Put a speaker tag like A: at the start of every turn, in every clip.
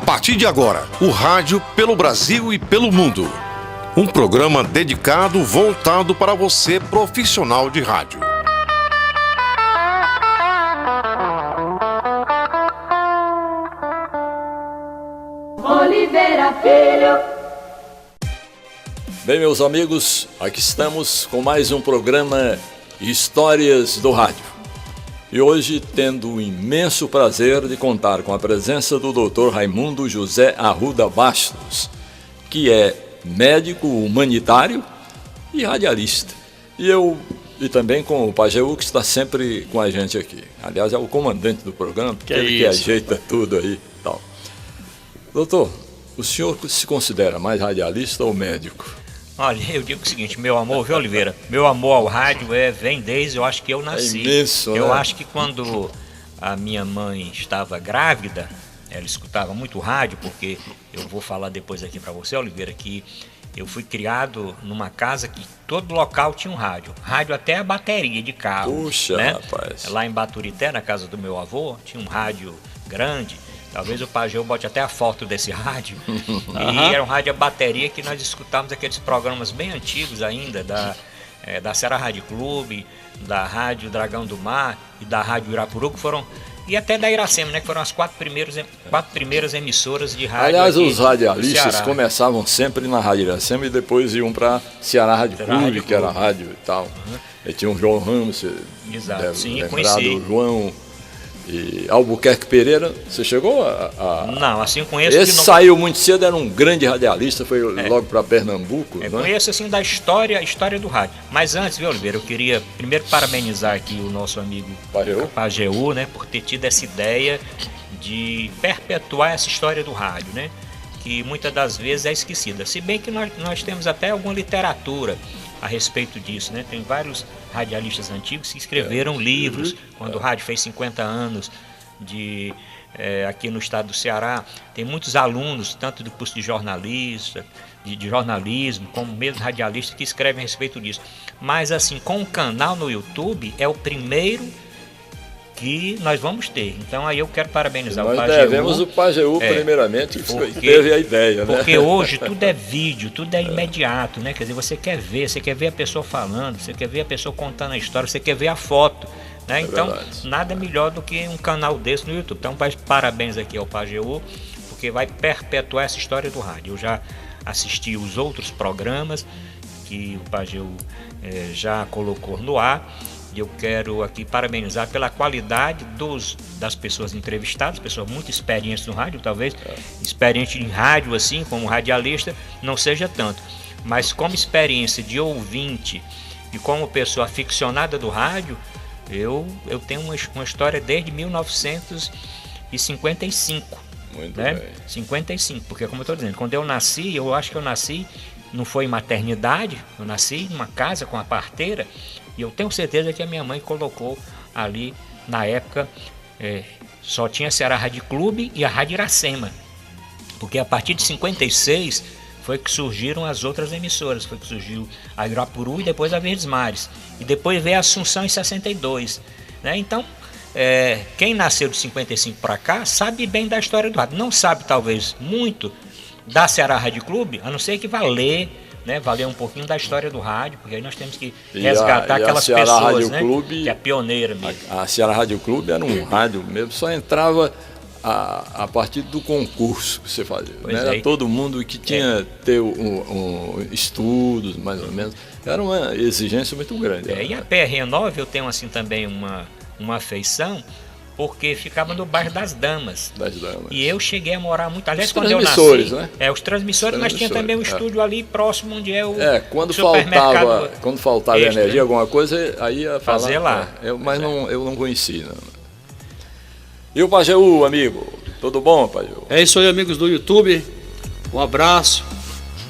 A: partir de agora, o rádio pelo Brasil e pelo mundo. Um programa dedicado, voltado para você, profissional de rádio.
B: Oliveira Filho.
C: Bem, meus amigos, aqui estamos com mais um programa Histórias do Rádio. E hoje, tendo o imenso prazer de contar com a presença do Dr. Raimundo José Arruda Bastos, que é médico humanitário e radialista. E também com o Pajeú, que está sempre com a gente aqui. Aliás, é o comandante do programa, porque ele que ajeita tudo aí e tal. Doutor, o senhor se considera mais radialista ou médico?
D: Olha, eu digo o seguinte, meu amor, viu, Oliveira? Meu amor ao rádio vem desde, eu acho que eu nasci.
C: É imenso,
D: eu
C: né?
D: acho que quando a minha mãe estava grávida, ela escutava muito rádio, porque eu vou falar depois aqui para você, Oliveira, que eu fui criado numa casa que todo local tinha um rádio. Rádio até a bateria de carro.
C: Puxa,
D: né?
C: rapaz.
D: Lá em Baturité, na casa do meu avô, tinha um rádio grande. Talvez o Pajeú bote até a foto desse rádio. E era um rádio a bateria que nós escutávamos aqueles programas bem antigos ainda, da Ceará Rádio Clube, da Rádio Dragão do Mar e da Rádio Irapuru, que foram... E até da Iracema, né? Que foram as quatro primeiras emissoras de rádio.
C: Aliás,
D: aqui
C: os radialistas
D: Ceará.
C: Começavam sempre na Rádio Iracema e depois iam para Ceará Rádio Clube, que era rádio e tal. E tinha o João Ramos,
D: Exato, sim,
C: lembrado,
D: conheci.
C: o João e Albuquerque Pereira. Você chegou a...
D: Não, assim conheço.
C: Esse
D: que não...
C: saiu muito cedo, era um grande radialista, foi logo para Pernambuco. Né?
D: Conheço assim da história do rádio. Mas antes, viu, Oliveira, eu queria primeiro parabenizar aqui o nosso amigo Pajeú, né, por ter tido essa ideia de perpetuar essa história do rádio, né, que muitas das vezes é esquecida. Se bem que nós temos até alguma literatura a respeito disso, né? Tem vários radialistas antigos que escreveram livros quando o rádio fez 50 anos aqui no estado do Ceará. Tem muitos alunos, tanto do curso de jornalismo, como mesmo radialistas, que escrevem a respeito disso. Mas assim, com o canal no YouTube, é o primeiro que nós vamos ter. Então aí eu quero parabenizar o Pajeú.
C: Nós devemos o Pajeú primeiramente, que teve a ideia, né?
D: Porque hoje tudo é vídeo, tudo é imediato, né? Quer dizer, você quer ver a pessoa falando, você quer ver a pessoa contando a história, você quer ver a foto, né? Então,
C: verdade.
D: Nada melhor do que um canal desse no YouTube. Então, parabéns aqui ao Pajeú, porque vai perpetuar essa história do rádio. Eu já assisti os outros programas que o Pajeú já colocou no ar. E eu quero aqui parabenizar pela qualidade das pessoas entrevistadas, pessoas muito experientes no rádio, talvez experiente em rádio assim, como radialista, não seja tanto. Mas como experiência de ouvinte e como pessoa aficionada do rádio, eu tenho uma história desde 1955.
C: Muito
D: né?
C: bem.
D: 55, porque como eu estou dizendo, quando eu nasci, eu acho que eu nasci, não foi em maternidade, eu nasci numa casa com a parteira. E eu tenho certeza que a minha mãe colocou ali, na época, só tinha a Ceará Rádio Clube e a Rádio Iracema. Porque a partir de 56 foi que surgiram as outras emissoras. Foi que surgiu a Irapuru e depois a Verdes Mares. E depois veio a Assunção em 62. Né? Então, quem nasceu de 55 para cá sabe bem da história do rádio. Não sabe, talvez, muito da Ceará Rádio Clube, a não ser que vá ler, né, valer um pouquinho da história do rádio, porque aí nós temos que resgatar aquelas pessoas,
C: Rádio
D: né,
C: Clube,
D: que é pioneira mesmo.
C: A Ceará Rádio Clube era um rádio mesmo, só entrava a partir do concurso que você fazia. Né? Todo mundo que tinha ter estudos, mais ou menos, era uma exigência muito grande.
D: E a PR9 eu tenho assim também uma afeição, porque ficava no bairro das Damas. E eu cheguei a morar muito. Aliás, quando eu nasci,
C: né?
D: Os transmissores, mas tinha também um estúdio ali próximo onde é o
C: quando
D: supermercado.
C: Quando faltava energia, né? Alguma coisa, aí ia
D: fazer lá.
C: Eu não conheci. Não. E o Pajeú, amigo? Tudo bom, Pajeú?
E: É isso aí, amigos do YouTube. Um abraço.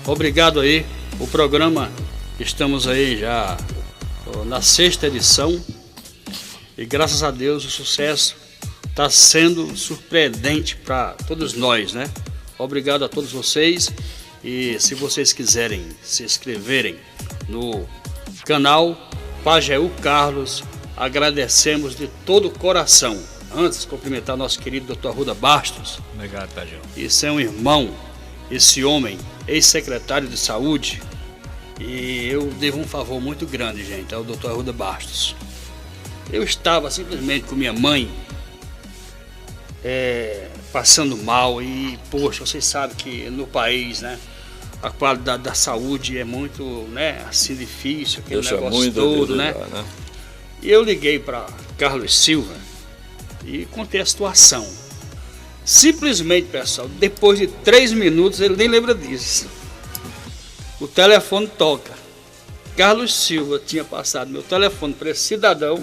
E: Obrigado aí. O programa, estamos aí já na 6ª edição. E graças a Deus o sucesso está sendo surpreendente para todos nós, né? Obrigado a todos vocês. E se vocês quiserem se inscreverem no canal Pajeú Carlos, agradecemos de todo o coração. antes cumprimentar nosso querido Dr. Arruda Bastos.
D: Obrigado, Pajéu.
E: Esse é um irmão, esse homem, ex-secretário de saúde, e eu devo um favor muito grande, gente, ao Dr. Arruda Bastos. Eu estava simplesmente com minha mãe, passando mal, e poxa, vocês sabem que no país, né, a qualidade da saúde é muito, né, assim, difícil, aquele negócio todo, né? E eu liguei para Carlos Silva e contei a situação. Simplesmente, pessoal, depois de 3 minutos, ele nem lembra disso. O telefone toca. Carlos Silva tinha passado meu telefone para esse cidadão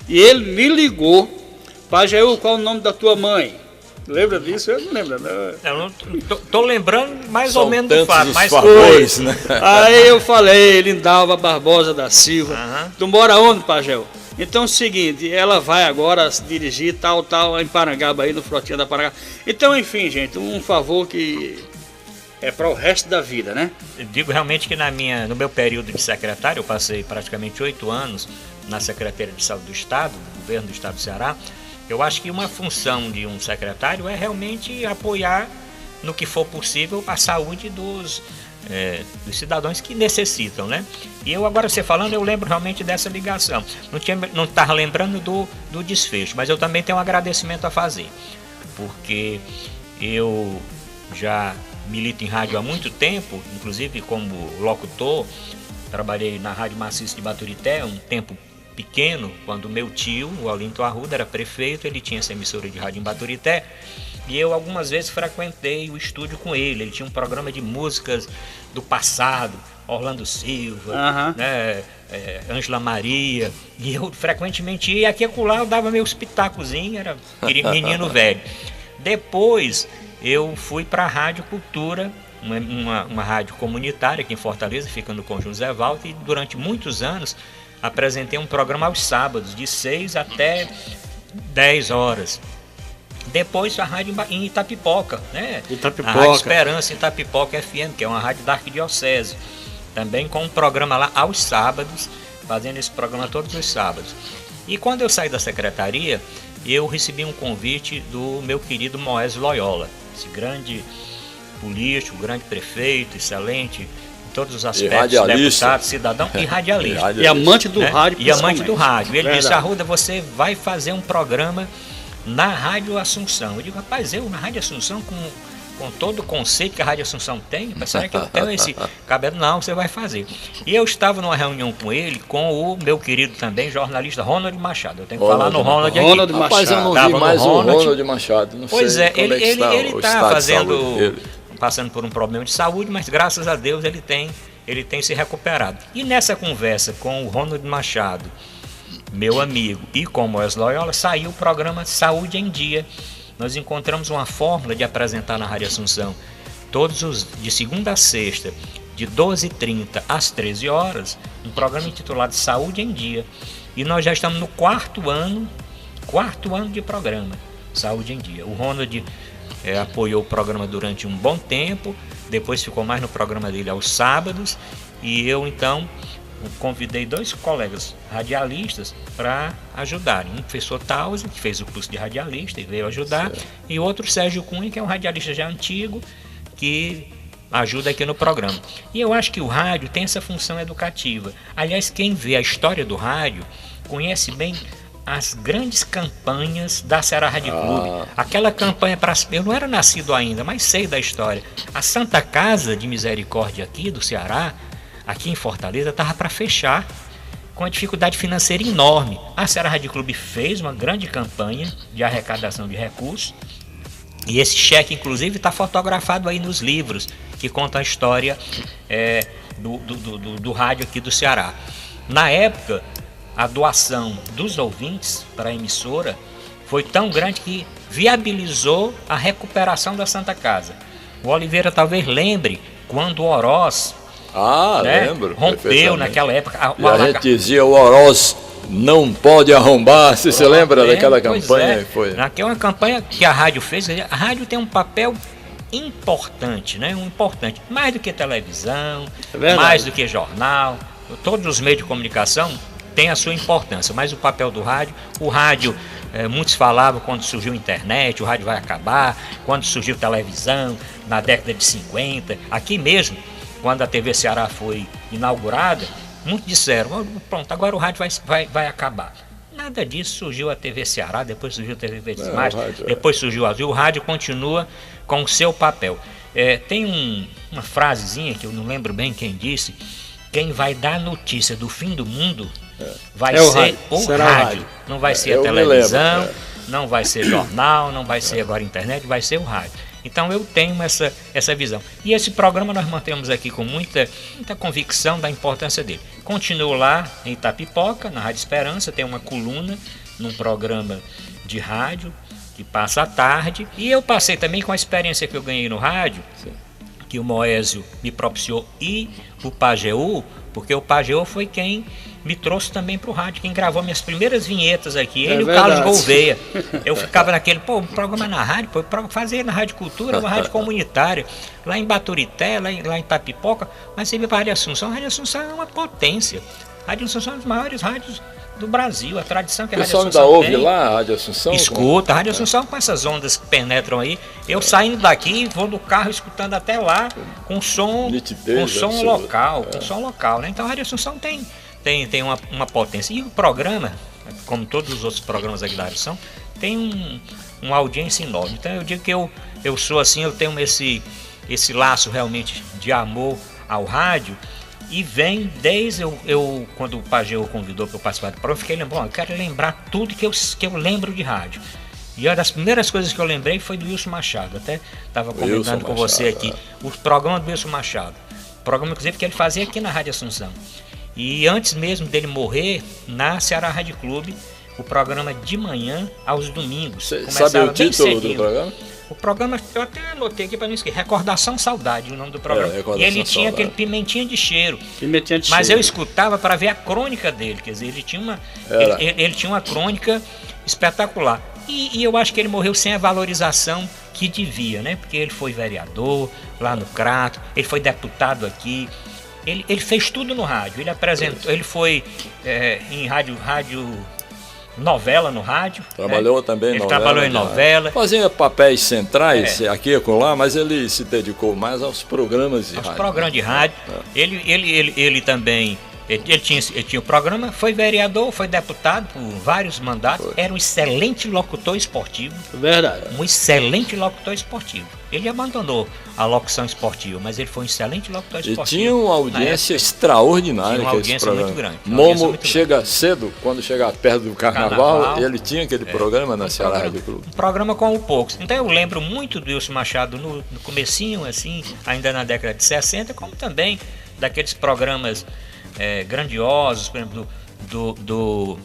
E: e ele me ligou. Pajéu, qual o nome da tua mãe? Lembra disso? Eu não lembro. Não.
D: Eu não tô lembrando mais
C: São
D: ou menos do fato, mas
C: favores, né?
E: Aí eu falei, Lindalva Barbosa da Silva. Tu mora onde, Pajéu? Então é o seguinte, ela vai agora se dirigir tal, em Parangaba, aí no Frotinha da Parangaba. Então, enfim, gente, um favor que é para o resto da vida, né?
D: eu digo realmente que no meu período de secretário, eu passei praticamente 8 anos na Secretaria de Saúde do Estado, do Governo do Estado do Ceará. Eu acho que uma função de um secretário é realmente apoiar, no que for possível, a saúde dos cidadãos que necessitam, né? E eu agora, você falando, eu lembro realmente dessa ligação. Não estava lembrando do desfecho, mas eu também tenho um agradecimento a fazer, porque eu já milito em rádio há muito tempo, inclusive como locutor, trabalhei na Rádio Maciço de Baturité um tempo pequeno, quando meu tio, o Olinto Arruda, era prefeito. Ele tinha essa emissora de rádio em Baturité e eu algumas vezes frequentei o estúdio com ele. Ele tinha um programa de músicas do passado, Orlando Silva, né, Ângela Maria, e eu frequentemente ia aqui e acolá, eu dava meus pitacozinhos, era menino velho. Depois eu fui para a Rádio Cultura, uma rádio comunitária aqui em Fortaleza, fica no Conjunto Zé Walter, e durante muitos anos apresentei um programa aos sábados, de 6 até 10 horas. Depois a rádio em Itapipoca, né? A Rádio Esperança Itapipoca FM, que é uma rádio da Arquidiocese. Também com um programa lá aos sábados, fazendo esse programa todos os sábados. E quando eu saí da secretaria, eu recebi um convite do meu querido Moés Loyola, esse grande político, grande prefeito, excelente em todos os aspectos, deputado, cidadão e radialista.
E: E amante do rádio.
D: E amante do rádio. Ele disse: Arruda, você vai fazer um programa na Rádio Assunção. Eu digo: rapaz, eu na Rádio Assunção, com todo o conceito que a Rádio Assunção tem, será que eu tenho esse cabelo? Não, você vai fazer. E eu estava numa reunião com ele, com o meu querido também jornalista Ronald Machado. Eu tenho que falar no Ronald aqui.
E: Ronald Machado.
C: Rapaz, eu não vi mais o Ronald Machado. Não
D: pois
C: sei
D: ele está passando por um problema de saúde, mas graças a Deus ele tem se recuperado. E nessa conversa com o Ronald Machado, meu amigo, e com o Moés Loyola, saiu o programa Saúde em Dia. Nós encontramos uma fórmula de apresentar na Rádio Assunção, de segunda a sexta, de 12h30 às 13 horas, um programa intitulado Saúde em Dia. E nós já estamos no quarto ano de programa, Saúde em Dia. O Ronald apoiou o programa durante um bom tempo, depois ficou mais no programa dele aos sábados, e eu então convidei 2 colegas radialistas para ajudarem. Um professor Tausi, que fez o curso de radialista e veio ajudar, certo. E outro Sérgio Cunha, que é um radialista já antigo, que ajuda aqui no programa. E eu acho que o rádio tem essa função educativa. Aliás, quem vê a história do rádio conhece bem as grandes campanhas da Ceará Rádio Clube. Aquela campanha eu não era nascido ainda, mas sei da história. A Santa Casa de Misericórdia aqui do Ceará, aqui em Fortaleza, estava para fechar, com uma dificuldade financeira enorme. A Ceará Rádio Clube fez uma grande campanha de arrecadação de recursos, e esse cheque, inclusive, está fotografado aí nos livros que contam a história do rádio aqui do Ceará. Na época, a doação dos ouvintes para a emissora foi tão grande que viabilizou a recuperação da Santa Casa. O Oliveira talvez lembre quando o Oroz
C: lembro,
D: rompeu naquela época.
C: E a gente dizia: o Oroz não pode arrombar. Você lembra daquela campanha? Foi.
D: Naquela campanha que a rádio fez, a rádio tem um papel importante, né? Importante, mais do que televisão, mais do que jornal, todos os meios de comunicação tem a sua importância, mas o papel do rádio, o rádio muitos falavam quando surgiu a internet, o rádio vai acabar, quando surgiu televisão, na década de 50, aqui mesmo, quando a TV Ceará foi inaugurada, muitos disseram, pronto, agora o rádio vai acabar. Nada disso, surgiu a TV Ceará, depois surgiu a TV Verdes Mares, depois surgiu o Azul, o rádio continua com o seu papel. Tem uma frasezinha que eu não lembro bem quem disse, quem vai dar notícia do fim do mundo vai ser o rádio. Não vai ser a televisão, não vai ser jornal, não vai ser agora internet, vai ser o rádio. Então eu tenho essa visão. E esse programa nós mantemos aqui com muita convicção da importância dele. Continuo lá em Itapipoca, na Rádio Esperança, tem uma coluna num programa de rádio que passa à tarde. E eu passei também com a experiência que eu ganhei no rádio, que o Moésio me propiciou, e o Pajeú, porque o Pajeú foi quem me trouxe também para o rádio, quem gravou minhas primeiras vinhetas aqui, ele e o Carlos Gouveia. Eu ficava naquele, um programa na rádio, fazer na Rádio Cultura, uma rádio comunitária, lá em Baturité, lá em Itapipoca, mas você vê para a Rádio Assunção. A Rádio Assunção é uma potência. A Rádio Assunção é uma das maiores rádios do Brasil, a tradição que a Rádio Assunção
C: tem. O pessoal ainda ouve lá a Rádio Assunção?
D: Escuta, a Rádio Assunção com essas ondas que penetram aí. Eu saindo daqui, vou no carro escutando até lá, com som, local, né? Então a Rádio Assunção tem uma potência. E o programa, como todos os outros programas aqui da Rádio Assunção, tem uma audiência enorme. Então eu digo que eu sou assim, eu tenho esse laço realmente de amor ao rádio. E vem desde quando o Pajeú convidou para eu participar do programa, eu fiquei lembrando, eu quero lembrar tudo que eu lembro de rádio. E uma das primeiras coisas que eu lembrei foi do Wilson Machado. Até estava comentando com você aqui. O programa do Wilson Machado. Programa, inclusive, que ele fazia aqui na Rádio Assunção. E antes mesmo dele morrer, na Ceará Rádio Clube, o programa de manhã aos domingos.
C: Sabe o título do programa?
D: O programa, eu até anotei aqui para não esquecer, Recordação Saudade, o nome do programa. E ele tinha aquele pimentinha de cheiro. Mas eu escutava para ver a crônica dele, quer dizer, ele tinha uma crônica espetacular. E eu acho que ele morreu sem a valorização que devia, né? Porque ele foi vereador lá no Crato, ele foi deputado aqui, ele fez tudo no rádio, ele apresentou, ele foi em rádio novela no rádio.
C: Trabalhou também
D: ele trabalhou em novela.
C: Fazia papéis centrais aqui e lá, mas ele se dedicou mais aos programas de rádio. Aos
D: programas de rádio. Ele também, ele tinha o programa, foi vereador, foi deputado por vários mandatos, era um excelente locutor esportivo.
E: Verdade.
D: Um excelente locutor esportivo. Ele abandonou a locução esportiva, mas ele foi um excelente locutor esportivo.
C: E tinha uma audiência extraordinária.
D: Tinha uma audiência muito grande.
C: Momo chega cedo, quando chega perto do carnaval, ele tinha aquele programa na Ceará Rádio Clube.
D: Um programa como poucos. Então eu lembro muito do Wilson Machado no comecinho, assim, ainda na década de 60, como também daqueles programas grandiosos, por exemplo, do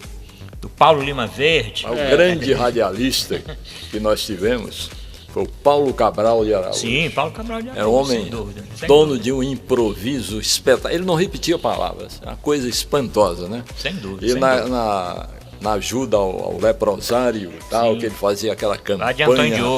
D: Paulo Lima Verde.
C: O grande radialista que nós tivemos foi o Paulo Cabral de Araújo.
D: Sim, Paulo Cabral de Araújo.
C: Era um homem dono de um improviso espetacular. Ele não repetia palavras, uma coisa espantosa, né?
D: Sem dúvida.
C: E na ajuda ao leprosário e tal, que ele fazia aquela campanha.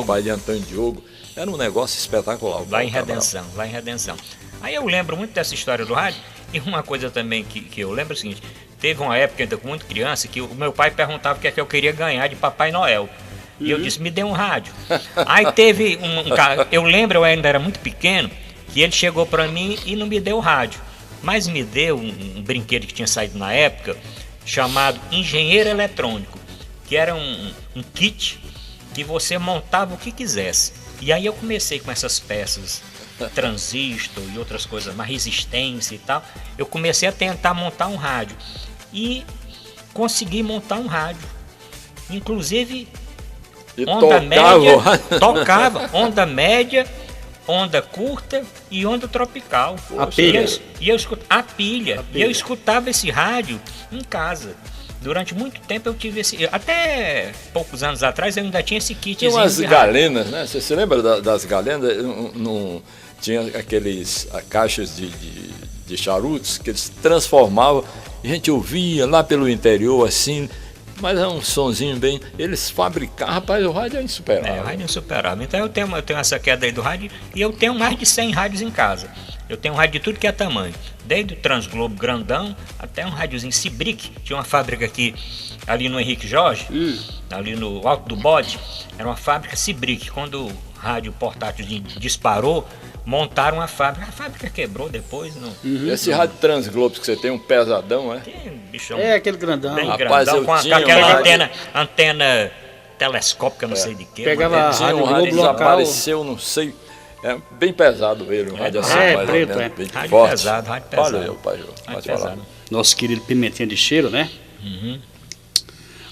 C: Pai de Antônio Diogo. Era um negócio espetacular.
D: Lá em Redenção. Aí eu lembro muito dessa história do rádio. E uma coisa também que eu lembro é o seguinte: teve uma época, ainda com muito criança, que o meu pai perguntava o que é que eu queria ganhar de Papai Noel. E eu disse, me dê um rádio. Aí teve um cara, eu lembro, eu ainda era muito pequeno, que ele chegou para mim e não me deu o rádio, mas me deu um brinquedo que tinha saído na época, chamado Engenheiro Eletrônico, que era um kit que você montava o que quisesse. E aí eu comecei com essas peças, transistor e outras coisas, uma resistência e tal. Eu comecei a tentar montar um rádio e consegui montar um rádio, inclusive onda média, tocava onda média, onda curta e onda tropical.
E: A pilha.
D: E eu escutava esse rádio em casa. Durante muito tempo eu tive até poucos anos atrás eu ainda tinha esse kit.
C: Tinha umas galenas, né? Você se lembra das galenas? Tinha aqueles caixas de charutos que eles transformavam. E a gente ouvia lá pelo interior assim, Mas é um sonzinho bem... Eles fabricaram, rapaz, o rádio é insuperável.
D: O rádio é insuperável. Então eu tenho essa queda aí do rádio e eu tenho mais de 100 rádios em casa. Eu tenho um rádio de tudo que é tamanho. Desde o Transglobo grandão até um rádiozinho Cibric. Tinha uma fábrica aqui, ali no Henrique Jorge, ali no Alto do Bode. Era uma fábrica Cibric. Quando o rádio portátil disparou, montaram uma fábrica. A fábrica quebrou depois.
C: Esse rádio Transglobo que você tem, um pesadão, é?
D: Tem, bichão.
E: É aquele grandão.
D: Bem
C: Rapaz,
D: grandão, com aquela antena telescópica, não sei de que.
E: Pegava a
C: Tinha
E: rádio
C: um rádio
E: Globo local.
C: desapareceu, não sei. É bem pesado ele, um rádio assim. mais
E: preto,
C: ou menos, bem
D: Rádio
C: forte.
D: pesado, rádio pesado.
C: Valeu, pai. Pode falar.
D: Pesado.
E: Nosso querido Pimentinha de Cheiro, né?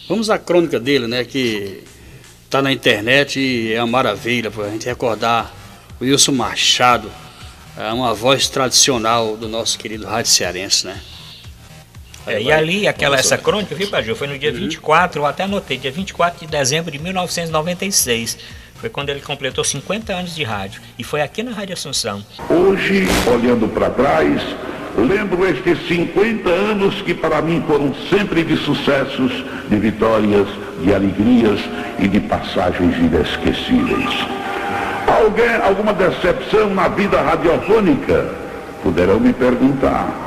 E: Vamos à crônica dele, né? Que tá na internet e é uma maravilha pra gente recordar o Wilson Machado, uma voz tradicional do nosso querido rádio cearense, né?
D: E ali, essa crônica, viu, Pajô? Foi no dia 24, eu até anotei, dia 24 de dezembro de 1996. Foi quando ele completou 50 anos de rádio. E foi aqui na Rádio Assunção.
B: Hoje, olhando para trás, lembro estes 50 anos que para mim foram sempre de sucessos, de vitórias, de alegrias e de passagens inesquecíveis. Alguma decepção na vida radiofônica? Poderão me perguntar.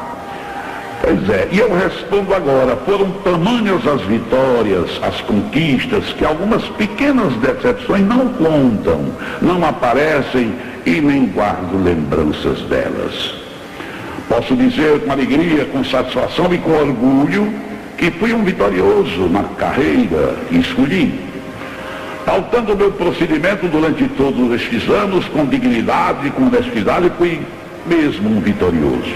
B: Pois é, e eu respondo agora, foram tamanhas as vitórias, as conquistas, que algumas pequenas decepções não contam, não aparecem e nem guardo lembranças delas. Posso dizer com alegria, com satisfação e com orgulho que fui um vitorioso na carreira que escolhi. Pautando o meu procedimento durante todos estes anos, com dignidade e com honestidade, fui mesmo um vitorioso.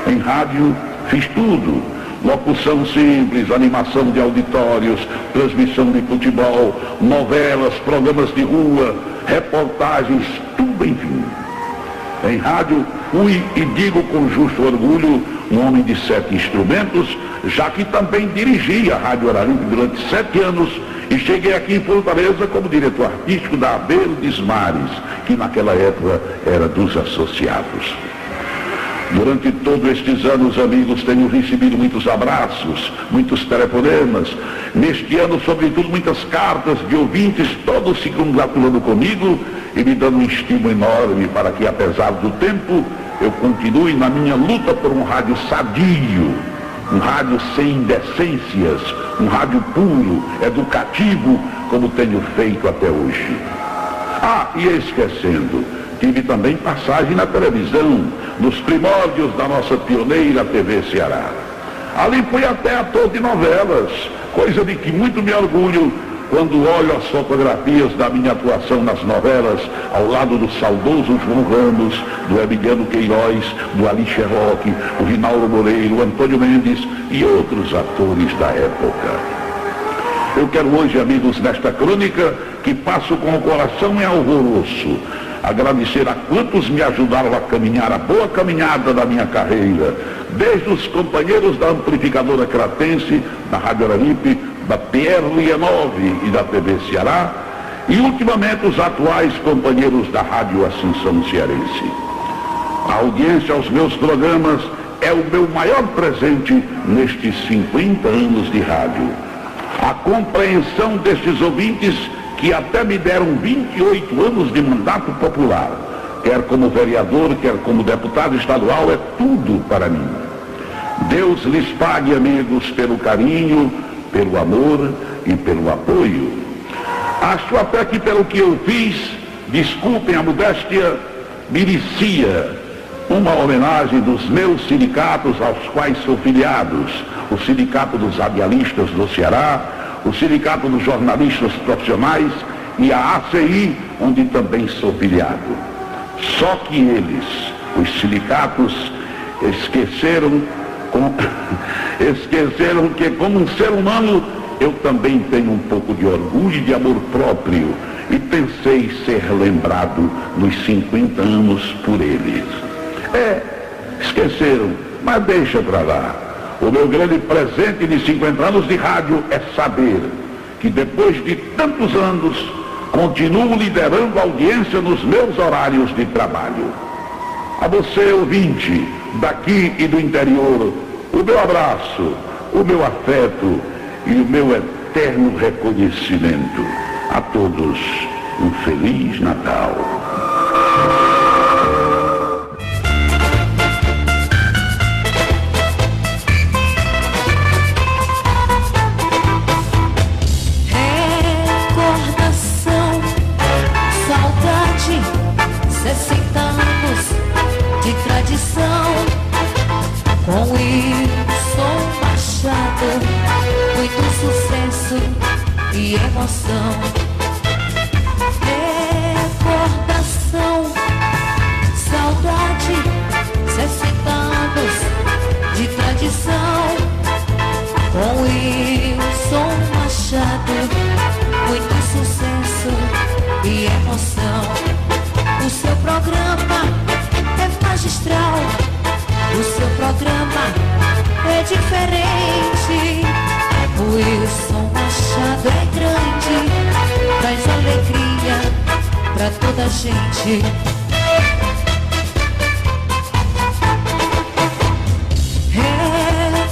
B: Em rádio, fiz tudo: locução simples, animação de auditórios, transmissão de futebol, novelas, programas de rua, reportagens, tudo, enfim. Em rádio, fui, e digo com justo orgulho, um homem de 7 instrumentos, já que também dirigi a Rádio Araripe durante 7 anos e cheguei aqui em Fortaleza como diretor artístico da Verdes Mares, que naquela época era dos associados. Durante todos estes anos, amigos, tenho recebido muitos abraços, muitos telefonemas. Neste ano, sobretudo, muitas cartas de ouvintes, todos se congratulando comigo e me dando um estímulo enorme para que, apesar do tempo, eu continue na minha luta por um rádio sadio, um rádio sem indecências, um rádio puro, educativo, como tenho feito até hoje. E esquecendo, tive também passagem na televisão, nos primórdios da nossa pioneira TV Ceará. Ali fui até ator de novelas, coisa de que muito me orgulho quando olho as fotografias da minha atuação nas novelas, ao lado do saudoso João Ramos, do Emiliano Queiroz, do Alicia Roque, o Rinaldo Moreira, o Antônio Mendes e outros atores da época. Eu quero hoje, amigos, nesta crônica, que passo com o coração em alvoroço, agradecer a quantos me ajudaram a caminhar a boa caminhada da minha carreira, desde os companheiros da amplificadora Cratense, da Rádio Araripe, da PR-9 e da TV Ceará, e ultimamente os atuais companheiros da Rádio Assunção Cearense. A audiência aos meus programas é o meu maior presente nestes 50 anos de rádio. A compreensão destes ouvintes que até me deram 28 anos de mandato popular, quer como vereador, quer como deputado estadual, é tudo para mim. Deus lhes pague, amigos, pelo carinho, pelo amor e pelo apoio. Acho até que pelo que eu fiz, desculpem a modéstia, merecia uma homenagem dos meus sindicatos aos quais sou filiados, o Sindicato dos Radialistas do Ceará, o Sindicato dos Jornalistas Profissionais e a ACI, onde também sou filiado. Só que eles, os sindicatos, esqueceram que como um ser humano eu também tenho um pouco de orgulho e de amor próprio e pensei ser lembrado nos 50 anos por eles. Esqueceram, mas deixa pra lá. O meu grande presente de 50 anos de rádio é saber que depois de tantos anos continuo liderando a audiência nos meus horários de trabalho. A você, ouvinte, daqui e do interior, o meu abraço, o meu afeto e o meu eterno reconhecimento. A todos, um Feliz Natal.
F: Recordação, saudade, 60 anos de tradição, com Wilson Machado, muito sucesso e emoção. Recordação, saudade, 60 anos de tradição, com Wilson Machado, muito sucesso e emoção. O seu programa é magistral, o seu programa é diferente. O Wilson Machado é grande, traz alegria pra toda a gente.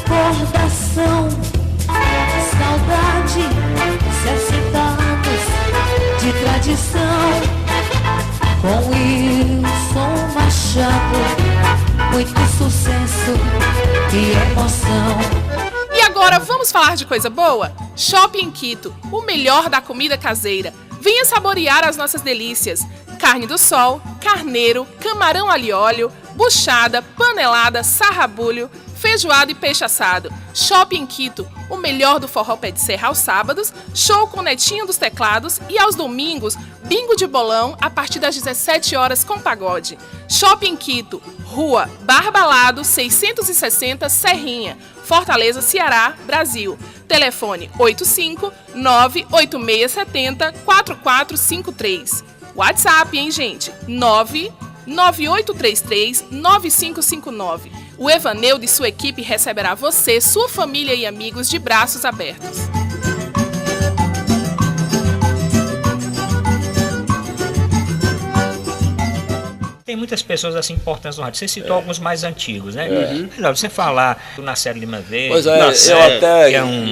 F: Recordação, saudade, 60 anos de tradição, com Wilson Machado, muito sucesso e emoção.
G: E agora vamos falar de coisa boa? Shopping Quito, o melhor da comida caseira. Venha saborear as nossas delícias. Carne do sol, carneiro, camarão alho e óleo, buchada, panelada, sarrabulho, feijoada e peixe assado. Shopping Quito, o melhor do forró pé de serra aos sábados, show com Netinho dos teclados e aos domingos, bingo de bolão a partir das 17 horas com pagode. Shopping Quito, Rua Barbalado 660 Serrinha, Fortaleza, Ceará, Brasil. Telefone 85-98670-4453. WhatsApp, hein, gente? 99833-9559. O Evaneudo e sua equipe receberá você, sua família e amigos de braços abertos.
D: Tem muitas pessoas assim importantes no rádio. Você citou alguns mais antigos, né? Melhor você falar do Nacélio Lima Verde.
C: Pois é, eu até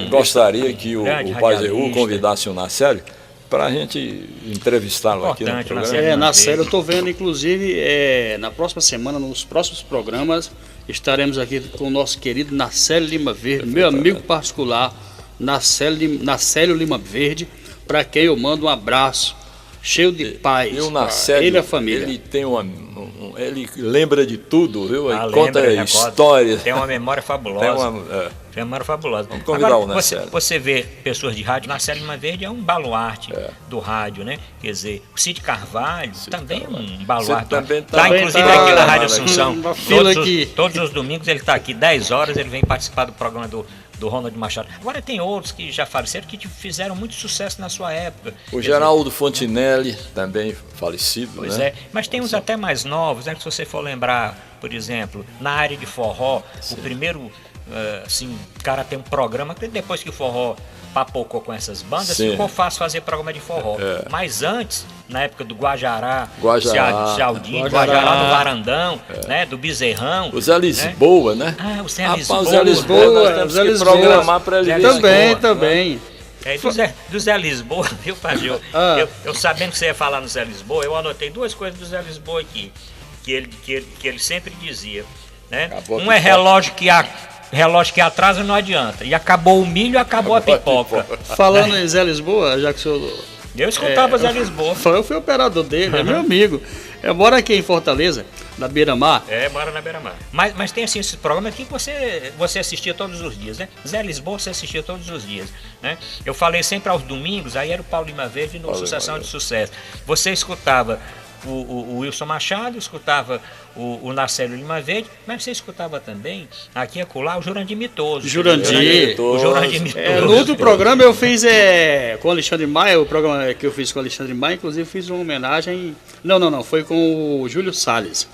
C: gostaria que o Pajeú convidasse o Nacélio para a gente entrevistá-lo aqui no programa.
E: Nacélio, eu estou vendo, inclusive, na próxima semana, nos próximos programas, estaremos aqui com o nosso querido Nacélio Lima Verde, meu amigo particular, Nacélio Lima Verde, para quem eu mando um abraço cheio de paz.
C: E o Nacélio,
E: ele e a família.
C: Ele tem ele lembra de tudo, viu? Ele conta histórias.
D: Tem uma memória fabulosa. Tem uma memória fabulosa.
C: Vamos convidar o Nacélio.
D: Você vê pessoas de rádio, Nacélio Lima Verde é um baluarte do rádio, né? Quer dizer, o Cid Carvalho também é um baluarte. Tá inclusive aqui na Rádio Assunção. Todos os domingos ele está aqui, 10 horas, ele vem participar do programa do Ronald Machado. Agora tem outros que já faleceram que fizeram muito sucesso na sua época.
C: O Geraldo Fontinelli, também falecido,
D: pois
C: né?
D: É, mas tem uns até mais novos, né? Se você for lembrar, por exemplo, na área de forró, o primeiro, cara tem um programa que depois que o forró papocou com essas bandas, ficou fácil fazer programa de forró. Mas antes, na época do Guajará Cialdinho, Guajará do Varandão, né, do Bezerrão.
C: O Zé Lisboa, né?
D: O Zé Lisboa.
C: O Zé Lisboa, nós temos que programar para ele.
E: Também.
D: Do Zé Lisboa, viu, Pajeú? Eu sabendo que você ia falar no Zé Lisboa, eu anotei duas coisas do Zé Lisboa aqui, que ele sempre dizia, né? Um é relógio que atrasa não adianta. E acabou o milho, acabou a pipoca.
E: Falando em Zé Lisboa, já que o senhor...
D: Eu escutava Zé Lisboa.
E: Eu fui operador dele, é meu amigo. Eu moro aqui em Fortaleza, na Beira-Mar.
D: Mora na Beira-Mar. Mas tem assim esse programa aqui que você assistia todos os dias, né? Zé Lisboa você assistia todos os dias, né? Eu falei sempre aos domingos, aí era o Paulo Lima Verde no Sucessão de Sucesso. Você escutava o Wilson Machado, escutava o Nacélio Lima Verde, mas você escutava também, aqui e acolá, o Jurandir Mitoso.
E: O Jurandir Mitoso. No outro programa eu fiz com o Alexandre Maia, o programa que eu fiz com o Alexandre Maia, inclusive fiz uma homenagem... Não, foi com o Júlio Salles.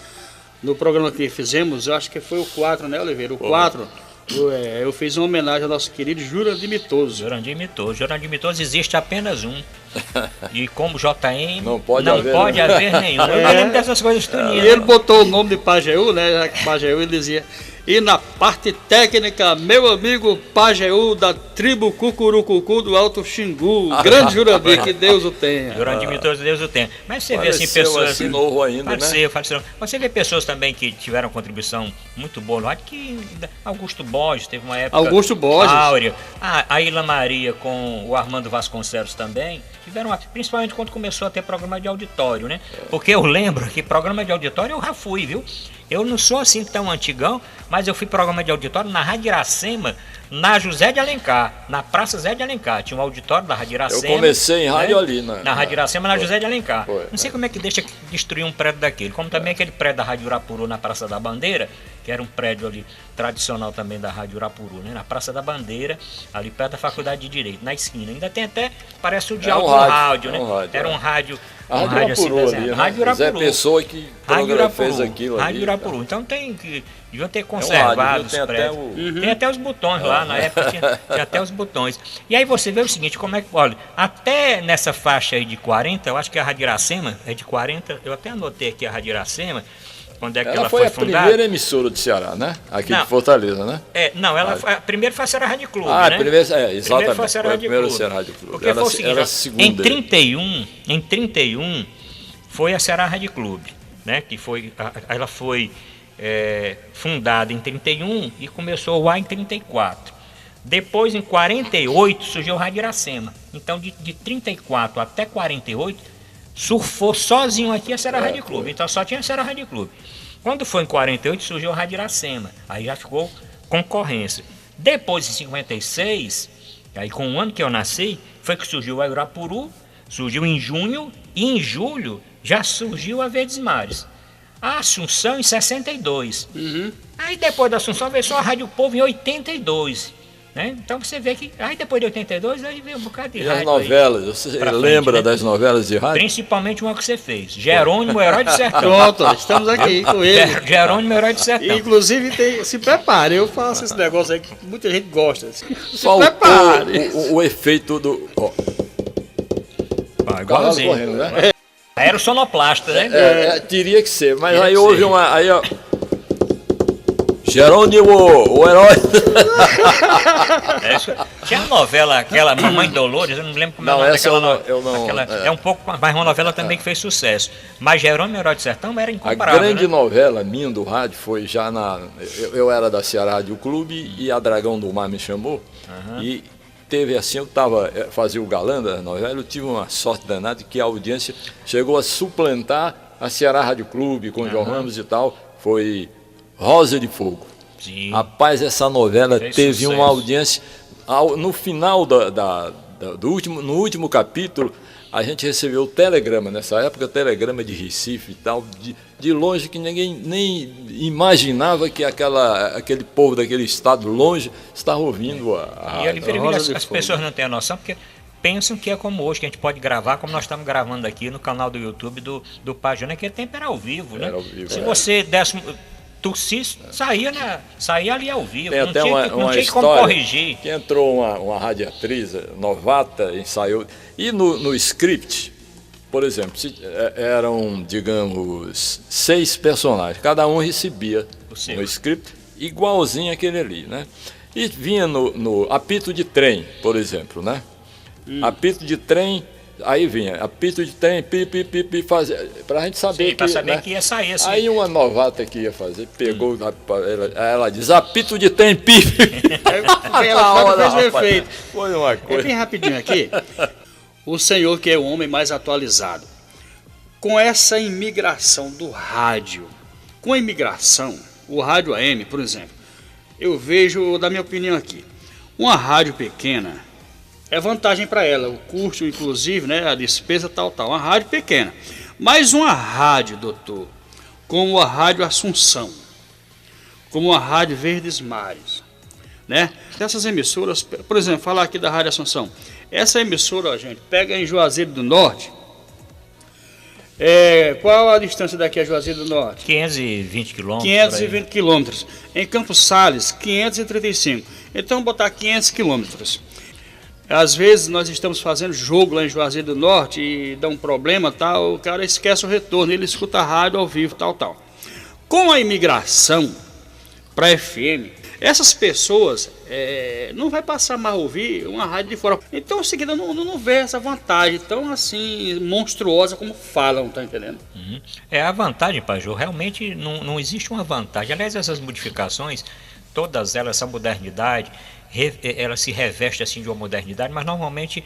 E: No programa que fizemos, eu acho que foi o 4, né, Oliveira? O 4... Eu fiz uma homenagem ao nosso querido Jurandir Mitoso.
D: Jurandir Mitoso existe apenas um. E como JM, não pode
C: haver
D: nenhum. Eu lembro dessas coisas tonias.
E: E ele botou o nome de Pajeú, né? Já que Pajeú, ele dizia. E na parte técnica, meu amigo Pajeú, da tribo Cucurucucu do Alto Xingu. Grande Jurandir, que Deus o tenha.
D: Jurandir Mitoso, Deus o tenha. Mas você
C: Faleceu
D: vê assim pessoas...
C: assim novo ainda,
D: faleceu. Você vê pessoas também que tiveram contribuição muito boa no rádio, que Augusto Borges teve uma época...
E: Augusto Borges.
D: Áurea. A Ilha Maria com o Armando Vasconcelos também tiveram, principalmente quando começou a ter programa de auditório, né? Porque eu lembro que programa de auditório eu já fui, viu? Eu não sou assim tão antigão, mas eu fui programa de auditório na Rádio Iracema, na José de Alencar, na Praça Zé de Alencar. Tinha um auditório da Rádio Iracema.
C: Eu comecei em rádio ali, né?
D: Na Rádio Iracema, na José de Alencar.
C: Foi,
D: não sei como é que deixa destruir um prédio daquele. Como também aquele prédio da Rádio Urapuru na Praça da Bandeira, que era um prédio ali tradicional também da Rádio Urapuru, né? Na Praça da Bandeira, ali perto da Faculdade de Direito, na esquina. Ainda tem até, parece o dial do rádio, né? Era um rádio.
C: A Rádio Urapuru assim, ali, né?
D: Rádio Urapuru.
C: Zé Pessoa que fez aquilo ali.
D: Rádio Urapuru. Então tem que... Deviam ter conservado os prédios. Tem até os botões lá, na época tinha até os botões. E aí você vê o seguinte, como é que... Olha, até nessa faixa aí de 40, eu acho que a Rádio Iracema é de 40, eu até anotei aqui a Rádio Iracema, quando é que ela foi fundada.
C: A primeira emissora do Ceará, né? Aqui de Fortaleza, né?
D: Não, a primeira foi a Ceará Rádio Clube,
C: né?
D: Exatamente.
C: Primeiro foi a Ceará Rádio Clube.
D: Porque foi o seguinte, em 31 foi a Ceará Rádio Clube, né? Que foi, ela foi fundada em 31 e começou lá em 34. Depois, em 48, surgiu o Rádio Iracema. Então, de 34 até 48, surfou sozinho aqui a Ceará Rádio Clube. Então só tinha a Ceará Rádio Clube. Quando foi em 48, surgiu a Rádio Iracema. Aí já ficou concorrência. Depois, em 56, aí com o ano que eu nasci, foi que surgiu a Urapuru, surgiu em junho, e em julho já surgiu a Verdes Mares. A Assunção em 62. Aí depois da Assunção veio só a Rádio Povo em 82. Né? Então você vê que aí depois de 82 aí veio um bocado de rádio.
C: E as novelas, você lembra, né, das novelas de rádio?
D: Principalmente uma que você fez, Jerônimo, Herói do Sertão.
E: Pronto, estamos aqui com ele.
D: Jerônimo, Herói do Sertão.
E: Inclusive, se prepare, eu faço esse negócio aí que muita gente gosta. Se
C: prepare. O efeito do...
D: Igualzinho. Correndo, né? Era o sonoplasta, né?
C: Teria que ser, mas aí houve uma... Aí, ó, Jerônimo, o herói.
D: Tinha a novela, aquela Mamãe Dolores, eu não lembro como é o nome daquela.
C: Eu não,
D: é um pouco, mas uma novela também que fez sucesso. Mas Jerônimo, Herói do Sertão, era incomparável.
C: A grande novela minha do rádio foi já eu era da Ceará Rádio Clube e a Dragão do Mar me chamou. E teve assim, eu fazia o galã da novela, eu tive uma sorte danada que a audiência chegou a suplantar a Ceará Rádio Clube com João Ramos e tal. Foi Rosa de Fogo.
D: Sim.
C: Rapaz, essa novela teve
D: sucesso.
C: uma audiência. No final no último capítulo, a gente recebeu o telegrama, nessa época, telegrama de Recife e tal, de longe, que ninguém nem imaginava que aquele povo daquele estado longe estava ouvindo a
D: as pessoas não têm a noção, porque pensam que é como hoje, que a gente pode gravar, como nós estamos gravando aqui no canal do YouTube do Pajé, naquele tempo era ao vivo, né? Se você desse... saía ali ao vivo,
C: tem
D: não
C: até
D: tinha como corrigir.
C: Que entrou uma radiatriz novata, ensaiou. E no script, por exemplo, eram, digamos, 6 personagens, cada um recebia no script igualzinho aquele ali, né? E vinha no apito de trem, por exemplo, né? Apito de trem. Aí vinha, apito de trem, pi, pra gente saber.
D: Sim, pra saber, né, que ia sair assim.
C: Aí uma novata que ia fazer, pegou, ela diz, apito de trem, pi.
E: Ela fez o efeito.
C: Foi uma coisa.
E: Bem rapidinho aqui, o senhor que é o homem mais atualizado, com essa imigração do rádio, com a imigração, o rádio AM, por exemplo, eu vejo, da minha opinião aqui, uma rádio pequena, é vantagem para ela, o custo, inclusive, né, a despesa, tal. Uma rádio pequena. Mas uma rádio, doutor, como a Rádio Assunção, como a Rádio Verdes Mares, né? Essas emissoras, por exemplo, falar aqui da Rádio Assunção. Essa emissora, gente, pega em Juazeiro do Norte. Qual a distância daqui a Juazeiro do Norte?
D: 520 quilômetros.
E: 520 quilômetros. Em Campos Sales, 535. Então, botar 500 quilômetros. Às vezes nós estamos fazendo jogo lá em Juazeiro do Norte e dá um problema, tal, o cara esquece o retorno, ele escuta a rádio ao vivo, tal. Com a imigração, para FM, essas pessoas não vai passar mais a ouvir uma rádio de fora. Então é o seguinte, eu não vejo essa vantagem tão assim monstruosa como falam, tá entendendo?
D: A vantagem, Pajô, realmente não existe uma vantagem. Aliás, essas modificações, todas elas, essa modernidade, ela se reveste assim de uma modernidade, mas normalmente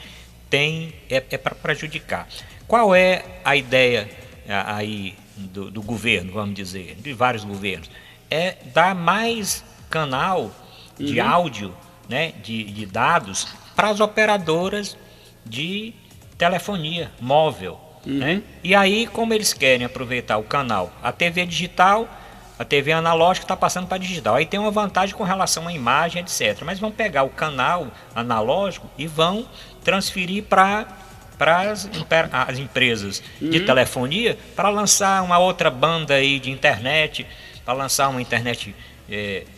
D: é para prejudicar. Qual é a ideia aí do governo, vamos dizer, de vários governos? É dar mais canal de áudio, né, de dados para as operadoras de telefonia móvel. Né? E aí, como eles querem aproveitar o canal, a TV digital, a TV analógica está passando para digital. Aí tem uma vantagem com relação à imagem, etc. Mas vão pegar o canal analógico e vão transferir para as empresas de telefonia para lançar uma outra banda aí de internet, para lançar uma internet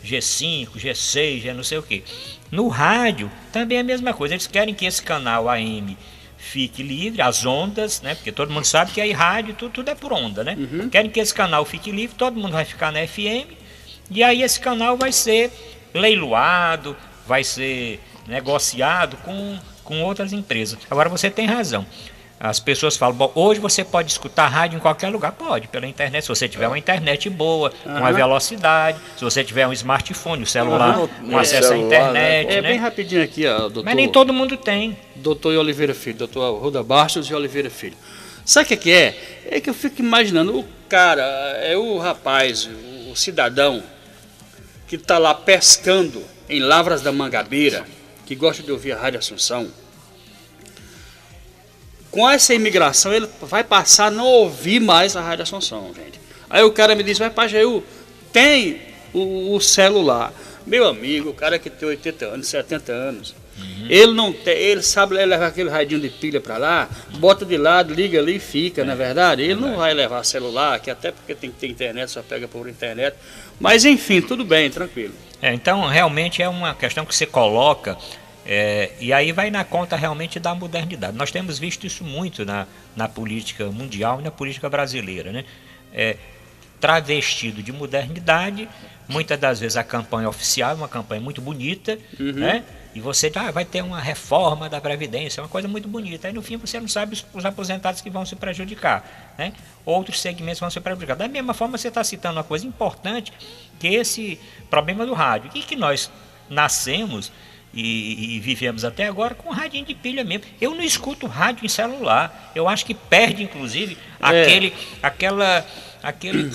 D: G5, G6, não sei o que. No rádio também é a mesma coisa. Eles querem que esse canal AM fique livre, as ondas, né? Porque todo mundo sabe que aí rádio tudo é por onda, né? Querem que esse canal fique livre, todo mundo vai ficar na FM, e aí esse canal vai ser leiloado, vai ser negociado com outras empresas. Agora você tem razão. As pessoas falam, bom, hoje você pode escutar rádio em qualquer lugar. Pode, pela internet, se você tiver uma internet boa, com uma velocidade, se você tiver um smartphone, um celular, com acesso à internet.
E: Né? Bem rapidinho aqui, doutor.
D: Mas nem todo mundo tem.
E: Doutor Oliveira Filho, doutor Ruda Bastos e Oliveira Filho. Sabe o que é? É que eu fico imaginando, o cara, o rapaz, o cidadão, que está lá pescando em Lavras da Mangabeira, que gosta de ouvir a Rádio Assunção. Com essa imigração, ele vai passar a não ouvir mais a Rádio Assunção, gente. Aí o cara me diz, vai Pajeú, tem o celular. Meu amigo, o cara que tem 80 anos, 70 anos, ele não tem, ele sabe levar aquele radinho de pilha para lá, bota de lado, liga ali e fica, não é verdade? Ele não vai levar celular, que até porque tem que ter internet, só pega por internet. Mas enfim, tudo bem, tranquilo.
D: Então, realmente é uma questão que você coloca... e aí vai na conta realmente da modernidade. Nós temos visto isso muito na política mundial e na política brasileira, né? Travestido de modernidade, muitas das vezes a campanha oficial é uma campanha muito bonita, né? E você vai ter uma reforma da Previdência, uma coisa muito bonita. Aí no fim você não sabe os aposentados que vão se prejudicar, né? Outros segmentos vão se prejudicar. Da mesma forma você está citando uma coisa importante, que é esse problema do rádio, e que nós nascemos e vivemos até agora com radinho de pilha mesmo. Eu não escuto rádio em celular. Eu acho que perde, inclusive, aquele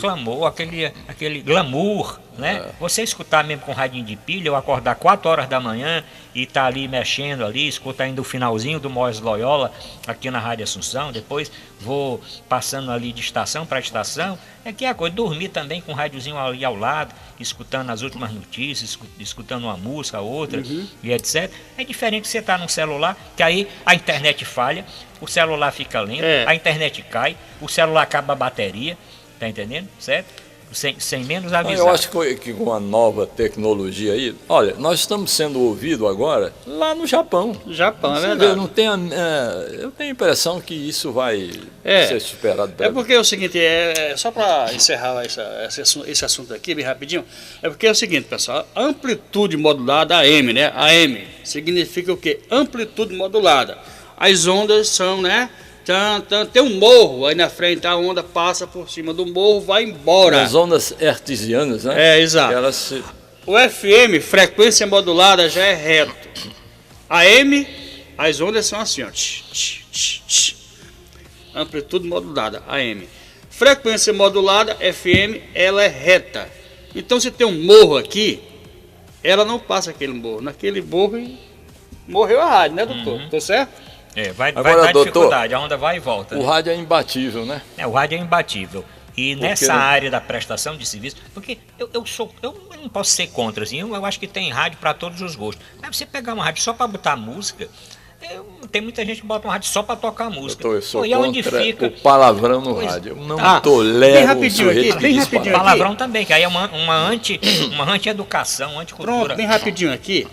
D: clamor, aquele glamour, né? Você escutar mesmo com radinho de pilha, eu acordar 4 horas da manhã e tá ali mexendo ali, escuta ainda o finalzinho do Moisés Loyola aqui na Rádio Assunção, depois vou passando ali de estação para estação, que é a coisa, dormir também com um rádiozinho ali ao lado, escutando as últimas notícias, escutando uma música, outra, e etc. É diferente que você tá num celular, que aí a internet falha, o celular fica lento, a internet cai, o celular acaba a bateria, tá entendendo? Certo? Sem menos avisar.
C: Eu acho que com a nova tecnologia aí, olha, nós estamos sendo ouvidos agora lá no Japão.
E: Japão, é verdade.
C: Eu tenho a impressão que isso vai ser superado.
E: É porque é o seguinte, só para encerrar esse assunto aqui, bem rapidinho, é porque é o seguinte, pessoal, amplitude modulada, AM, né? AM significa o quê? Amplitude modulada. As ondas são, né? Tem um morro aí na frente, a onda passa por cima do morro, vai embora.
C: As ondas hertzianas, né?
E: Exato. O FM, frequência modulada, já é reto. AM, as ondas são assim, ó. Amplitude modulada, AM. Frequência modulada, FM, ela é reta. Então se tem um morro aqui, ela não passa aquele morro. Naquele morro morreu a rádio, né, doutor? Tá certo?
D: Vai
C: Agora,
D: dar
C: doutor,
D: dificuldade, a onda vai e volta.
C: O rádio é imbatível, né?
D: O rádio é imbatível. E nessa área da prestação de serviço, porque eu não posso ser contra, assim, eu acho que tem rádio para todos os gostos. Mas você pegar uma rádio só para botar música, tem muita gente que bota uma rádio só para tocar música.
C: Eu sou
D: e onde fica
C: o palavrão no rádio. Eu não tolero
E: bem rapidinho aqui.
D: Palavrão também, que aí é uma anti-educação, anti-cultura.
E: Pronto, bem rapidinho aqui.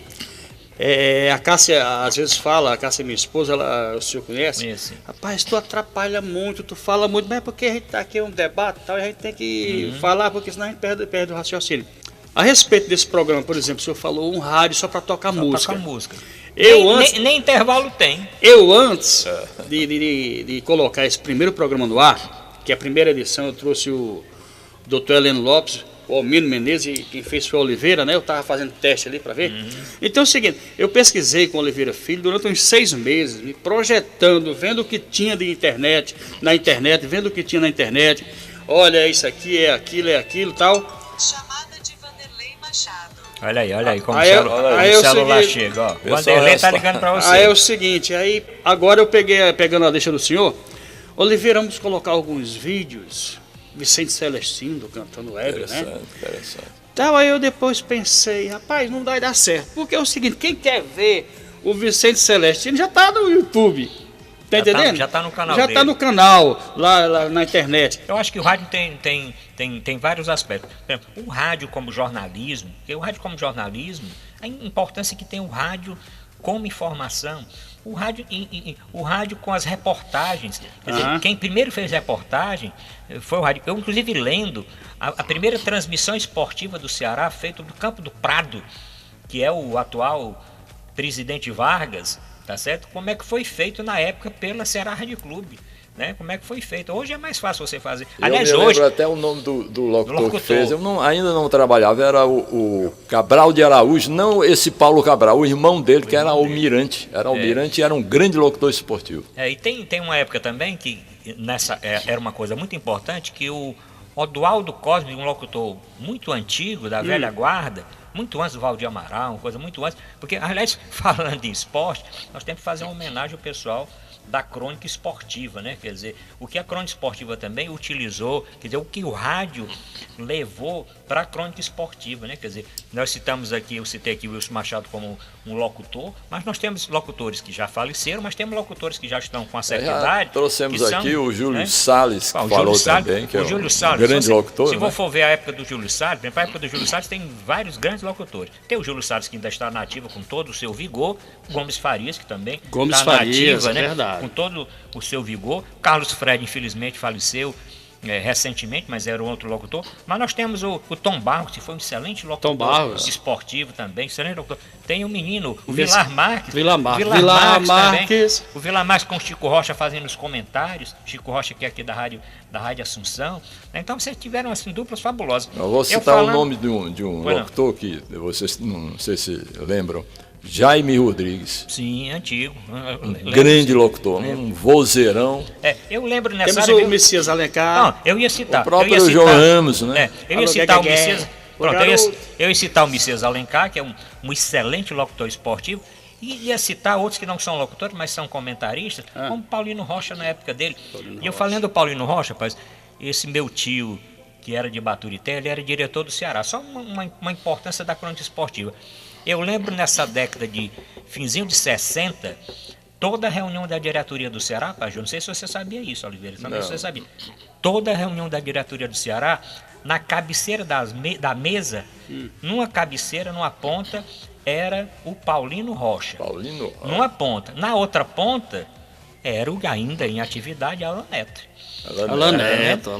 E: A Cássia às vezes fala, a Cássia, minha esposa, o senhor conhece? Rapaz, tu atrapalha muito, tu fala muito, mas é porque a gente tá aqui um debate e tal, a gente tem que falar, porque senão a gente perde o raciocínio. A respeito desse programa, por exemplo, o senhor falou um rádio só para tocar música.
D: Tocar música.
E: Nem
D: intervalo tem.
E: Eu, antes de colocar esse primeiro programa no ar, que é a primeira edição, eu trouxe o Dr. Heleno Lopes, o Almino Menezes, e quem fez foi o Oliveira, né? Eu estava fazendo teste ali para ver. Então é o seguinte, eu pesquisei com o Oliveira Filho durante uns 6 meses, me projetando, vendo o que tinha de internet, vendo o que tinha na internet. Olha, isso aqui, é aquilo, tal.
H: Chamada de Vanderlei Machado.
D: Olha aí como o celular chega, ó. O Vanderlei tá ligando para você.
E: Aí é o seguinte, agora eu pegando a deixa do senhor, Oliveira, vamos colocar alguns vídeos, Vicente Celestino cantando Hebe, né?
C: Interessante.
E: Então aí eu depois pensei, rapaz, não vai dar certo. Porque é o seguinte, quem quer ver o Vicente Celestino já está no YouTube. Tá entendendo?
D: Já está no canal
E: Já está no canal, lá na internet.
D: Eu acho que o rádio tem vários aspectos. Por exemplo, o rádio como jornalismo, a importância que tem o rádio como informação. O rádio com as reportagens. Quer dizer, quem primeiro fez reportagem foi o rádio. Eu, inclusive, lendo a primeira transmissão esportiva do Ceará, feita do Campo do Prado, que é o atual Presidente Vargas, tá certo? Como é que foi feito na época pela Ceará Rádio Clube. Né? Como é que foi feito? Hoje é mais fácil você fazer.
C: Aliás, eu lembro até o nome do locutor que fez. Eu ainda não trabalhava, era o Cabral de Araújo, não esse Paulo Cabral, o irmão dele, que era Almirante. Almirante e era um grande locutor esportivo.
D: E tem uma época também que era uma coisa muito importante, que o Odualdo Cosme, um locutor muito antigo, da velha guarda, muito antes do Valdir Amaral, uma coisa muito antes, porque, aliás, falando em esporte, nós temos que fazer uma homenagem ao pessoal da crônica esportiva, né? Quer dizer, o que a crônica esportiva também utilizou, quer dizer, o que o rádio levou para a crônica esportiva, né? Quer dizer, nós eu citei aqui o Wilson Machado como um locutor, mas nós temos locutores que já faleceram, mas temos locutores que já estão com a certa idade.
C: Trouxemos aqui o Júlio Salles, que falou também, que é um grande locutor.
D: Se for ver a época do Júlio Salles, a época do Júlio Salles tem vários grandes locutores. Tem o Júlio Salles, que ainda está na ativa com todo o seu vigor, o Gomes Farias, que também está na ativa, né?
E: Verdade.
D: Com todo o seu vigor. Carlos Fred, infelizmente, faleceu recentemente, mas era um outro locutor. Mas nós temos o Tom Barros, que foi um excelente locutor.
E: Tom Barros.
D: Esportivo também, excelente locutor. Tem o menino, o Vilar Marques.
E: Vilar Marques.
D: O Vilar Marques com o Chico Rocha fazendo os comentários. Chico Rocha, que é aqui da Rádio Assunção. Então vocês tiveram assim duplas fabulosas.
C: Eu vou citar o nome de um locutor que vocês não sei se lembram. Jaime Rodrigues.
D: Sim, antigo.
C: Grande locutor, um vozeirão.
D: Eu lembro nessa
E: Temos
D: área.
E: o Messias Alencar.
D: Não, eu ia citar.
C: O próprio João Ramos, né?
D: Eu ia citar o Messias. Eu ia citar o Messias Alencar, que é um excelente locutor esportivo. E ia citar outros que não são locutores, mas são comentaristas, como Paulino Rocha na época dele. Eu falando do Paulino Rocha, rapaz, esse meu tio, que era de Baturité, ele era diretor do Ceará. Só uma importância da crônica esportiva. Eu lembro nessa década de finzinho de 60, toda a reunião da diretoria do Ceará, eu não sei se você sabia isso, Oliveira, também você sabia. Toda a reunião da diretoria do Ceará, na cabeceira da mesa, numa cabeceira, numa ponta, era o Paulino Rocha. Numa ponta. Na outra ponta, era o ainda em atividade Alan Neto.
E: Alan Neto.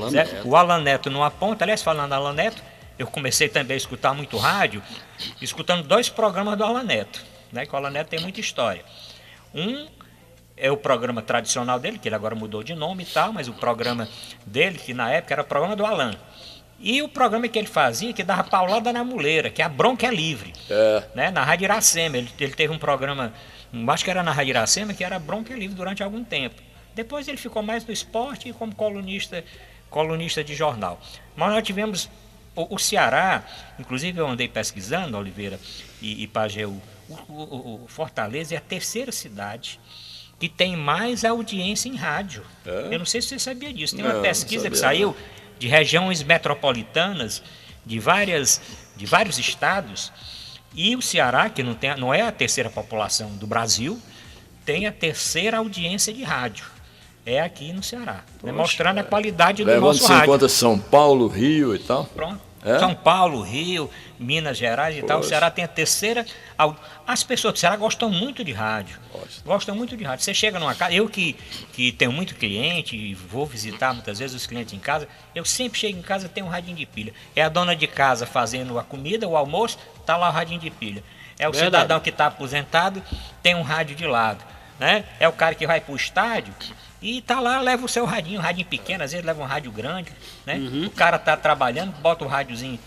D: O Alan Neto numa ponta, aliás, falando Alan Neto, eu comecei também a escutar muito rádio, escutando 2 programas do Alan Neto, né? Que o Alan Neto tem muita história. Um é o programa tradicional dele, que ele agora mudou de nome e tal, mas o programa dele, que na época era o programa do Alan. E o programa que ele fazia, que dava paulada na muleira, que é a Bronca é Livre, né? Na Rádio Iracema. Ele teve um programa, acho que era na Rádio Iracema, que era Bronca é Livre durante algum tempo. Depois ele ficou mais no esporte e como colunista de jornal. Mas nós tivemos o Ceará, inclusive eu andei pesquisando, Oliveira e Pajeú, o Fortaleza é a 3ª cidade que tem mais audiência em rádio. Eu não sei se você sabia disso. Tem uma pesquisa que saiu de regiões metropolitanas de vários estados, e o Ceará, que não é a 3ª população do Brasil, tem a 3ª audiência de rádio. É aqui no Ceará, mostrando a qualidade do nosso rádio.
C: Levando-se em conta São Paulo, Rio e tal.
D: Pronto. São Paulo, Rio, Minas Gerais e tal. O Ceará tem a terceira. As pessoas do Ceará gostam muito de rádio. Gostam muito de rádio. Você chega numa casa, eu que tenho muito cliente e vou visitar muitas vezes os clientes em casa, eu sempre chego em casa e tenho um radinho de pilha. É a dona de casa fazendo a comida, o almoço, tá lá o radinho de pilha. É o cidadão que está aposentado, tem um rádio de lado, né? É o cara que vai para o estádio e tá lá, leva o seu radinho, um radinho pequeno, às vezes leva um rádio grande, né? O cara tá trabalhando, bota o rádiozinho,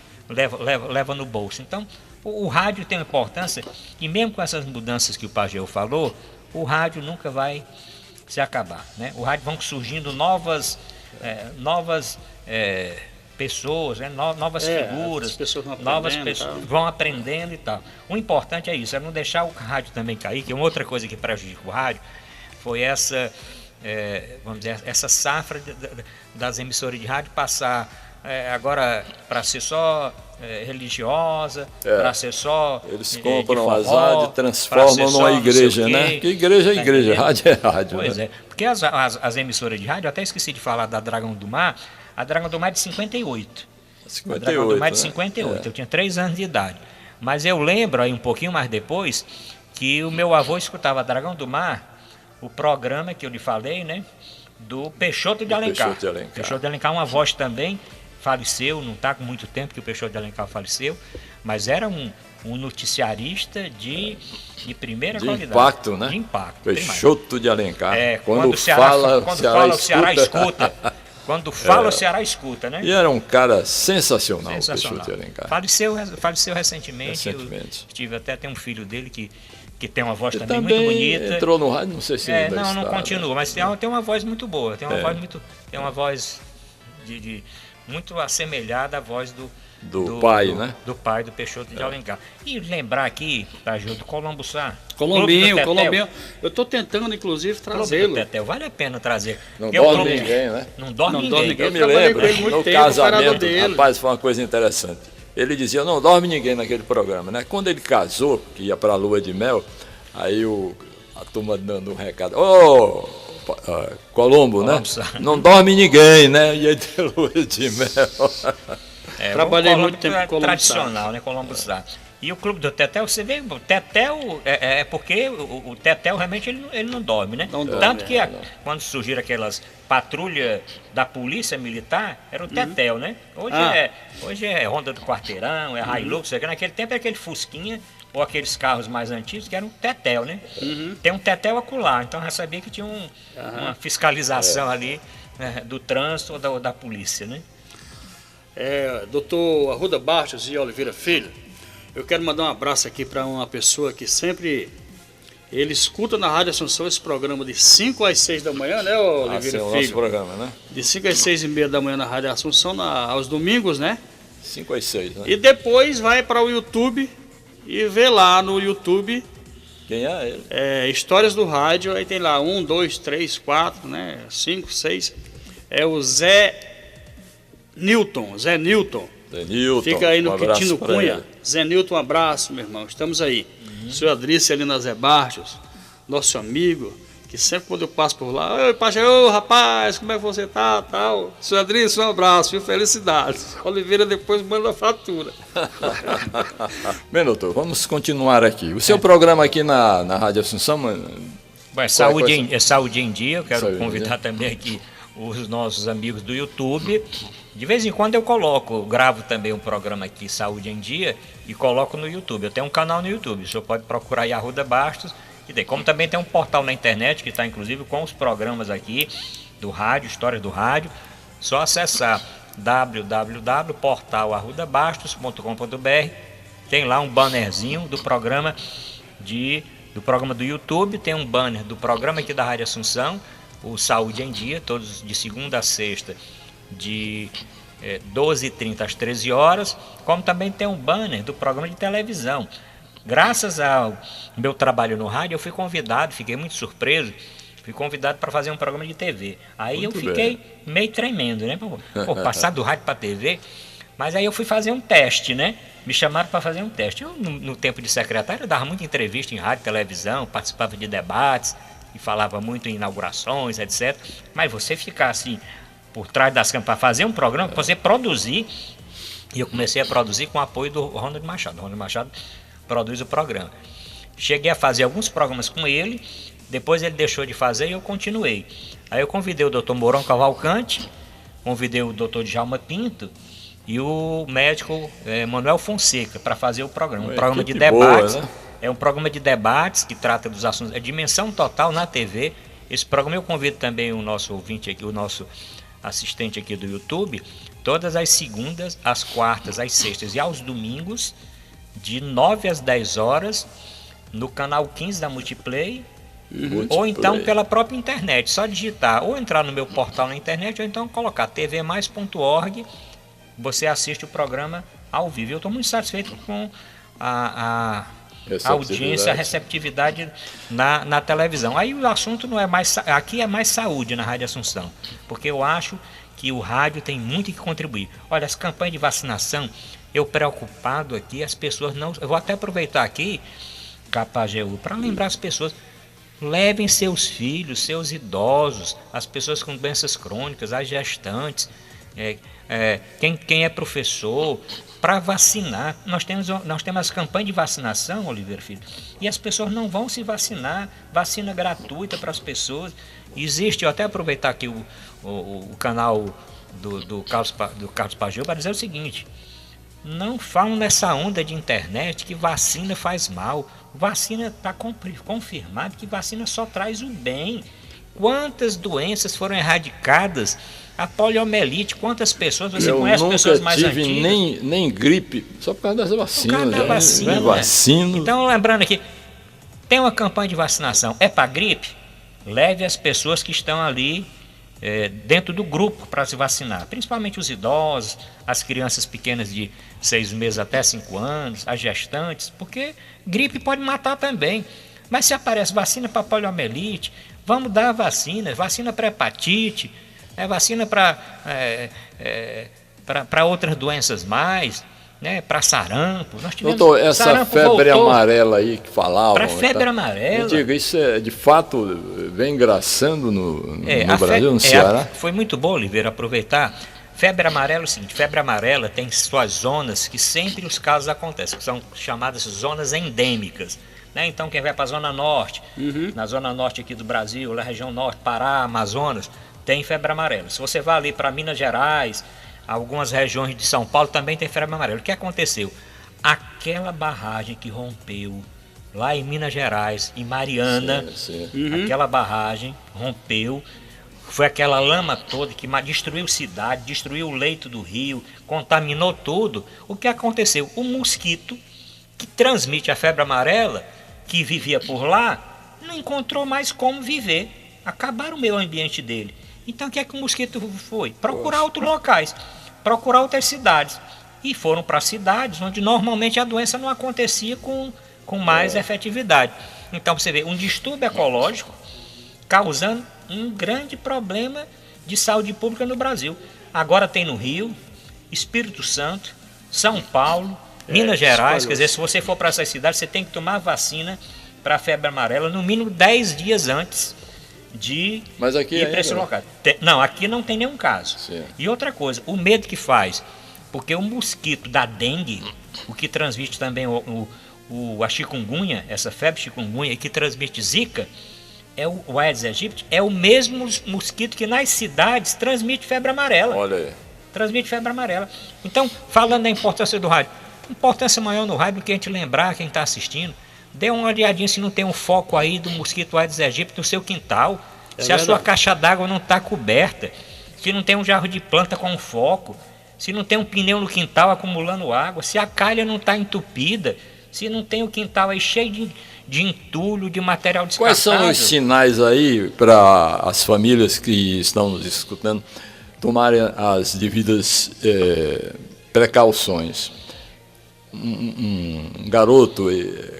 D: leva no bolso. Então, o rádio tem uma importância, e mesmo com essas mudanças que o Pageu falou, o rádio nunca vai se acabar, né? O rádio vão surgindo novas pessoas, né? Novas figuras, novas pessoas vão aprendendo e tal. O importante é isso, é não deixar o rádio também cair, que é uma outra coisa que prejudica o rádio, foi essa, vamos dizer, essa safra das emissoras de rádio passar agora para ser só religiosa, para ser só
C: eles compram as rádios, transformam numa igreja, né? Que igreja é igreja, rádio é rádio.
D: Pois
C: né?
D: é, porque as emissoras de rádio, até esqueci de falar da Dragão do Mar. A Dragão do Mar é de 58. A Dragão do Mar é de 58. Eu tinha 3 anos de idade. Mas eu lembro, aí um pouquinho mais depois, que o meu avô escutava a Dragão do Mar, o programa que eu lhe falei, né? Do Peixoto de Alencar. Peixoto de Alencar, uma voz também, faleceu, não está com muito tempo que o Peixoto de Alencar faleceu, mas era um noticiarista de primeira qualidade.
C: Impacto, né?
D: De impacto.
C: Peixoto de Alencar.
D: Quando o Ceará escuta. Quando fala, o Ceará escuta, né?
C: E era um cara sensacional. O Peixoto de Alencar.
D: Faleceu recentemente. Tem um filho dele que tem uma voz também muito bonita.
C: Entrou no rádio, não sei se ainda
D: não
C: está,
D: continua, mas tem uma voz muito boa. Tem uma voz de muito assemelhada à voz do pai, né? Do pai do Peixoto de Alencar. E lembrar aqui, Pajô, do Colombo Sá.
E: Colombinho. Eu estou tentando, inclusive, trazê-lo.
D: Vale a pena trazer.
C: Não dorme ninguém, né?
D: Não dorme ninguém.
C: Eu me lembro, no casamento, rapaz, foi uma coisa interessante. Ele dizia, não dorme ninguém naquele programa, né? Quando ele casou, que ia para a lua de mel, aí a turma dando um recado, Colombo, né? Não dorme ninguém, né? E aí deu lua de mel.
E: Trabalhei muito tempo com Colombo
D: tradicional, né? Colombo Sá. E o clube do Tetel, você vê, o Tetel porque o Tetel realmente ele não dorme, né? Tanto que quando surgiram aquelas patrulhas da polícia militar, era o Tetel, né? Hoje é Honda do Quarteirão, é Hilux, naquele tempo era aquele Fusquinha ou aqueles carros mais antigos que eram Tetel, né? Tem um Tetel acolá, então já sabia que tinha uma fiscalização ali, né, do trânsito ou da polícia, né?
E: Doutor Arruda Bastos e Oliveira Filho, eu quero mandar um abraço aqui para uma pessoa que sempre ele escuta na Rádio Assunção esse programa de 5 às 6 da manhã, né, Oliveira Filho?
C: Nosso programa, né?
E: De 5 às 6 e meia da manhã na Rádio Assunção, aos domingos, né?
C: 5 às 6, né?
E: E depois vai para o YouTube e vê lá no YouTube.
C: Quem é ele?
E: Histórias do Rádio, aí tem lá 1, 2, 3, 4, né? 5, 6. É o Zé Newton. Fica aí no Quitino Cunha. Zé Newton, um abraço, meu irmão. Estamos aí. Seu Adrício ali na Zé Bartos, nosso amigo, que sempre quando eu passo por lá, oi, Pajô, rapaz, como é que você tá? Tal. Seu Adrício, um abraço, viu? Felicidades. Oliveira depois manda a fatura.
C: Bem, doutor, vamos continuar aqui. O seu programa aqui na Rádio Assunção,
D: Saúde em Dia. Eu quero convidar também aqui os nossos amigos do YouTube. De vez em quando eu gravo também um programa aqui, Saúde em Dia, e coloco no YouTube. Eu tenho um canal no YouTube, o senhor pode procurar aí Arruda Bastos. E daí, como também tem um portal na internet, que está inclusive com os programas aqui do rádio, Histórias do Rádio, só acessar www.portalarrudabastos.com.br. Tem lá um bannerzinho do programa do YouTube, tem um banner do programa aqui da Rádio Assunção, o Saúde em Dia, todos de segunda a sexta, de 12h30 às 13 horas, como também tem um banner do programa de televisão. Graças ao meu trabalho no rádio, eu fui convidado, fiquei muito surpreso, para fazer um programa de TV. Aí muito eu fiquei meio tremendo, né? Passar do rádio para TV. Mas aí eu fui fazer um teste, né? Me chamaram para fazer um teste. Eu, no tempo de secretário, eu dava muita entrevista em rádio, televisão, participava de debates e falava muito em inaugurações, etc. Mas você ficar assim, por trás das câmeras, para fazer um programa, você produzir, E eu comecei a produzir com o apoio do Ronald Machado. O Ronald Machado produz o programa. Cheguei a fazer alguns programas com ele, depois ele deixou de fazer e eu continuei. Aí eu convidei o Dr. Mourão Cavalcante, convidei o Dr. Djalma Pinto e o médico Manuel Fonseca para fazer o programa. Um programa de debates. Boa, né? É um programa de debates que trata dos assuntos, a dimensão total na TV. Esse programa eu convido também o nosso ouvinte aqui, o nosso assistente aqui do YouTube, todas as segundas, às quartas, às sextas e aos domingos, de 9 às 10 horas, no canal 15 da Multiplay, ou então pela própria internet. Só digitar, ou entrar no meu portal na internet, ou então colocar tvmais.org, você assiste o programa ao vivo. Eu estou muito satisfeito com a audiência, a receptividade na televisão. Aí o assunto não é mais... Aqui é mais saúde na Rádio Assunção, porque eu acho que o rádio tem muito que contribuir. Olha, as campanhas de vacinação, eu preocupado aqui, as pessoas não... Eu vou até aproveitar aqui, Pajeú, para lembrar as pessoas, levem seus filhos, seus idosos, as pessoas com doenças crônicas, as gestantes, quem é professor, para vacinar. Nós temos as campanhas de vacinação, Oliveira Filho, e as pessoas não vão se vacinar, vacina gratuita para as pessoas. Existe, eu até aproveitar aqui o canal do Carlos Pajeú para dizer o seguinte: não falam nessa onda de internet que vacina faz mal. Vacina está confirmado que vacina só traz o bem. Quantas doenças foram erradicadas? A poliomielite, quantas pessoas você conhece? Pessoas mais antigas?
C: Eu nunca tive nem gripe, só por causa das vacinas. Por causa da vacina. Vacina.
D: Então, lembrando aqui, tem uma campanha de vacinação, é para gripe? Leve as pessoas que estão ali dentro do grupo para se vacinar, principalmente os idosos, as crianças pequenas de 6 meses até 5 anos, as gestantes, porque gripe pode matar também. Mas se aparece vacina para poliomielite, vamos dar vacina para hepatite, vacina para outras doenças mais, né, para sarampo. Nós tivemos,
C: doutor, essa febre amarela aí que falavam...
D: Para febre amarela...
C: Me diga, isso de fato vem engraçando no Brasil, no Ceará?
D: Foi muito bom, Oliveira, aproveitar. Febre amarela é o seguinte: febre amarela tem suas zonas que sempre os casos acontecem, que são chamadas zonas endêmicas. Né? Então, quem vai para a Zona Norte, na Zona Norte aqui do Brasil, na região Norte, Pará, Amazonas, tem febre amarela. Se você vai ali para Minas Gerais, algumas regiões de São Paulo também tem febre amarela. O que aconteceu? Aquela barragem que rompeu lá em Minas Gerais, em Mariana, aquela barragem rompeu, foi aquela lama toda que destruiu cidade, destruiu o leito do rio, contaminou tudo. O que aconteceu? O mosquito que transmite a febre amarela, que vivia por lá, não encontrou mais como viver. Acabaram o meio ambiente dele. Então o que é que o mosquito foi? Procurar outros locais, procurar outras cidades. E foram para cidades onde normalmente a doença não acontecia com mais efetividade. Então você vê um distúrbio ecológico causando um grande problema de saúde pública no Brasil. Agora tem no Rio, Espírito Santo, São Paulo, Minas Gerais. Quer dizer, se você for para essas cidades, você tem que tomar vacina para a febre amarela no mínimo 10 dias antes de ir para esse local. Não, aqui não tem nenhum caso. Sim. E outra coisa, o medo que faz, porque o mosquito da dengue, o que transmite também a chikungunya, essa febre chikungunya, que transmite zika, o Aedes aegypti, é o mesmo mosquito que nas cidades transmite febre amarela.
C: Olha aí.
D: Transmite febre amarela. Então, falando da importância do rádio, importância maior no rádio do que a gente lembrar, quem está assistindo, dê uma olhadinha se não tem um foco aí do mosquito Aedes aegypti no seu quintal, se a sua caixa d'água não está coberta, se não tem um jarro de planta com um foco, se não tem um pneu no quintal acumulando água, se a calha não está entupida, se não tem o quintal aí cheio de entulho, de material descartável.
C: Quais são os sinais aí para as famílias que estão nos escutando tomarem as devidas precauções? Um garoto,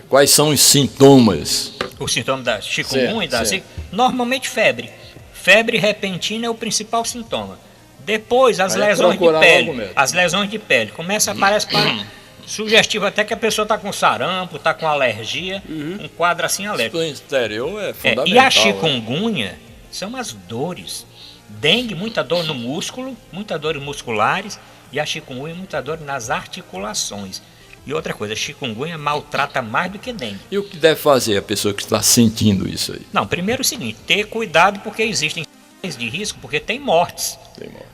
C: quais são os sintomas?
D: O sintoma da chikungunya e da zika? Normalmente febre. Febre repentina é o principal sintoma. Depois as lesões de pele. As lesões de pele. Começa a aparecer sugestivo até que a pessoa está com sarampo, está com alergia, um quadro assim alérgico.
C: Isso no exterior é fundamental.
D: E a chikungunya são as dores. Dengue, muita dor no músculo, muita dor musculares, e a chikungunya, muita dor nas articulações. E outra coisa, a chikungunya maltrata mais do que dengue.
C: E o que deve fazer a pessoa que está sentindo isso aí?
D: Não, primeiro é o seguinte, ter cuidado porque existem de risco, porque tem mortes.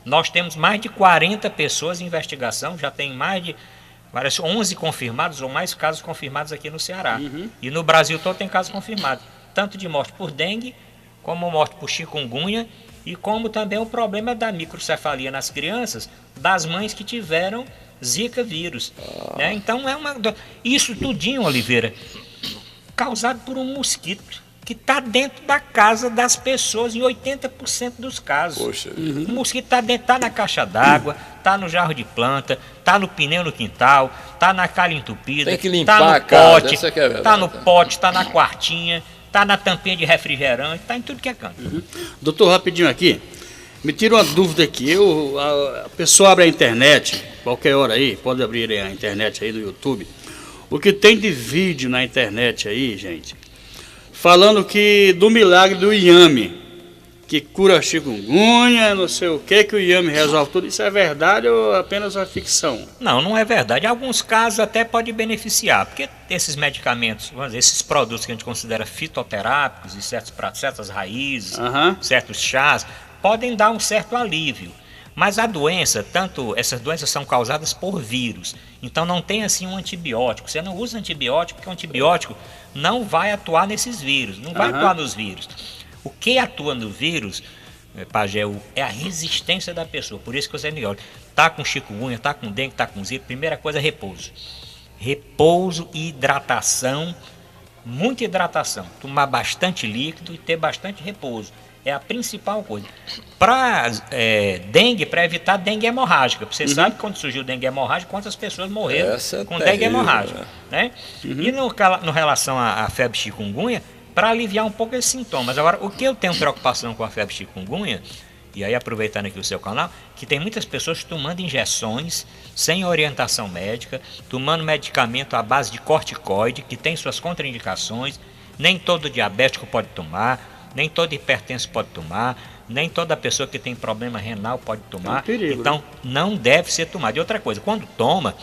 D: Nós temos mais de 40 pessoas em investigação, já tem mais de 11 confirmados ou mais casos confirmados aqui no Ceará. E no Brasil todo tem casos confirmados, tanto de morte por dengue, como morte por chikungunya, e como também o problema da microcefalia nas crianças, das mães que tiveram Zika vírus. Né? Então isso tudinho, Oliveira, causado por um mosquito que está dentro da casa das pessoas em 80% dos casos.
C: Poxa.
D: O mosquito está dentro, está na caixa d'água, está no jarro de planta, está no pneu no quintal, está na calha entupida,
C: tem que limpar
D: tá no
C: a casa,
D: pote,
C: essa que é a verdade.
D: está no pote, está na quartinha, está na tampinha de refrigerante, está em tudo que é canto.
E: Doutor, rapidinho aqui, me tira uma dúvida aqui. A pessoa abre a internet, qualquer hora aí, pode abrir a internet aí do YouTube. O que tem de vídeo na internet aí, gente, falando que do milagre do inhame, que cura chikungunya, não sei o que o inhame resolve tudo. Isso é verdade ou apenas uma ficção?
D: Não, não é verdade. Em alguns casos até pode beneficiar, porque esses medicamentos, vamos dizer, esses produtos que a gente considera fitoterápicos, e certas raízes, certos chás, podem dar um certo alívio. Mas a doença, essas doenças são causadas por vírus. Então não tem assim um antibiótico. Você não usa antibiótico porque o antibiótico não vai atuar nesses vírus, não vai atuar nos vírus. O que atua no vírus, Pajé, é a resistência da pessoa. Por isso que você me olha, tá com chikungunya, tá com dengue, tá com zika, primeira coisa é repouso. Repouso e hidratação, muita hidratação. Tomar bastante líquido e ter bastante repouso. É a principal coisa. Para dengue, para evitar dengue hemorrágica. Você sabe que quando surgiu dengue hemorrágica, quantas pessoas morreram com dengue hemorrágica. Né? E no relação à febre chikungunya, para aliviar um pouco esses sintomas. Agora, o que eu tenho preocupação com a febre chikungunya, e aí aproveitando aqui o seu canal, que tem muitas pessoas tomando injeções sem orientação médica, tomando medicamento à base de corticoide, que tem suas contraindicações, nem todo diabético pode tomar, nem todo hipertenso pode tomar, nem toda pessoa que tem problema renal pode tomar. É um perigo, então, não deve ser tomado. E outra coisa, quando toma,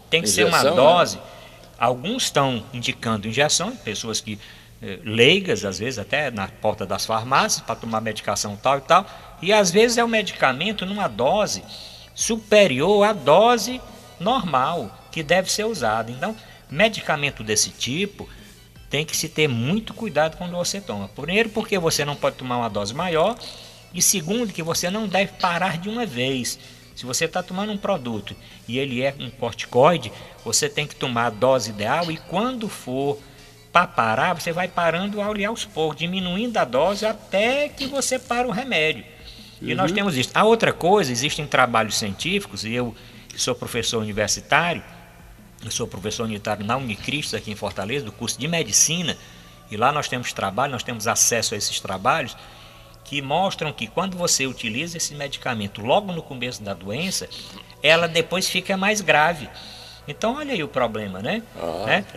D: tem que ser uma dose. Alguns estão indicando injeção, pessoas que leigas, às vezes até na porta das farmácias, para tomar medicação tal e tal. E às vezes é o medicamento numa dose superior à dose normal que deve ser usada. Então, medicamento desse tipo tem que se ter muito cuidado quando você toma. Primeiro, porque você não pode tomar uma dose maior. E segundo, que você não deve parar de uma vez. Se você está tomando um produto e ele é um corticoide, você tem que tomar a dose ideal. E quando for para parar, você vai parando aos poucos, diminuindo a dose até que você para o remédio. E nós temos isso. A outra coisa, existem trabalhos científicos, e eu que sou professor universitário, eu sou professor unitário na Unicristos, aqui em Fortaleza, do curso de Medicina, e lá nós temos trabalho, nós temos acesso a esses trabalhos, que mostram que quando você utiliza esse medicamento logo no começo da doença, ela depois fica mais grave. Então olha aí o problema, né?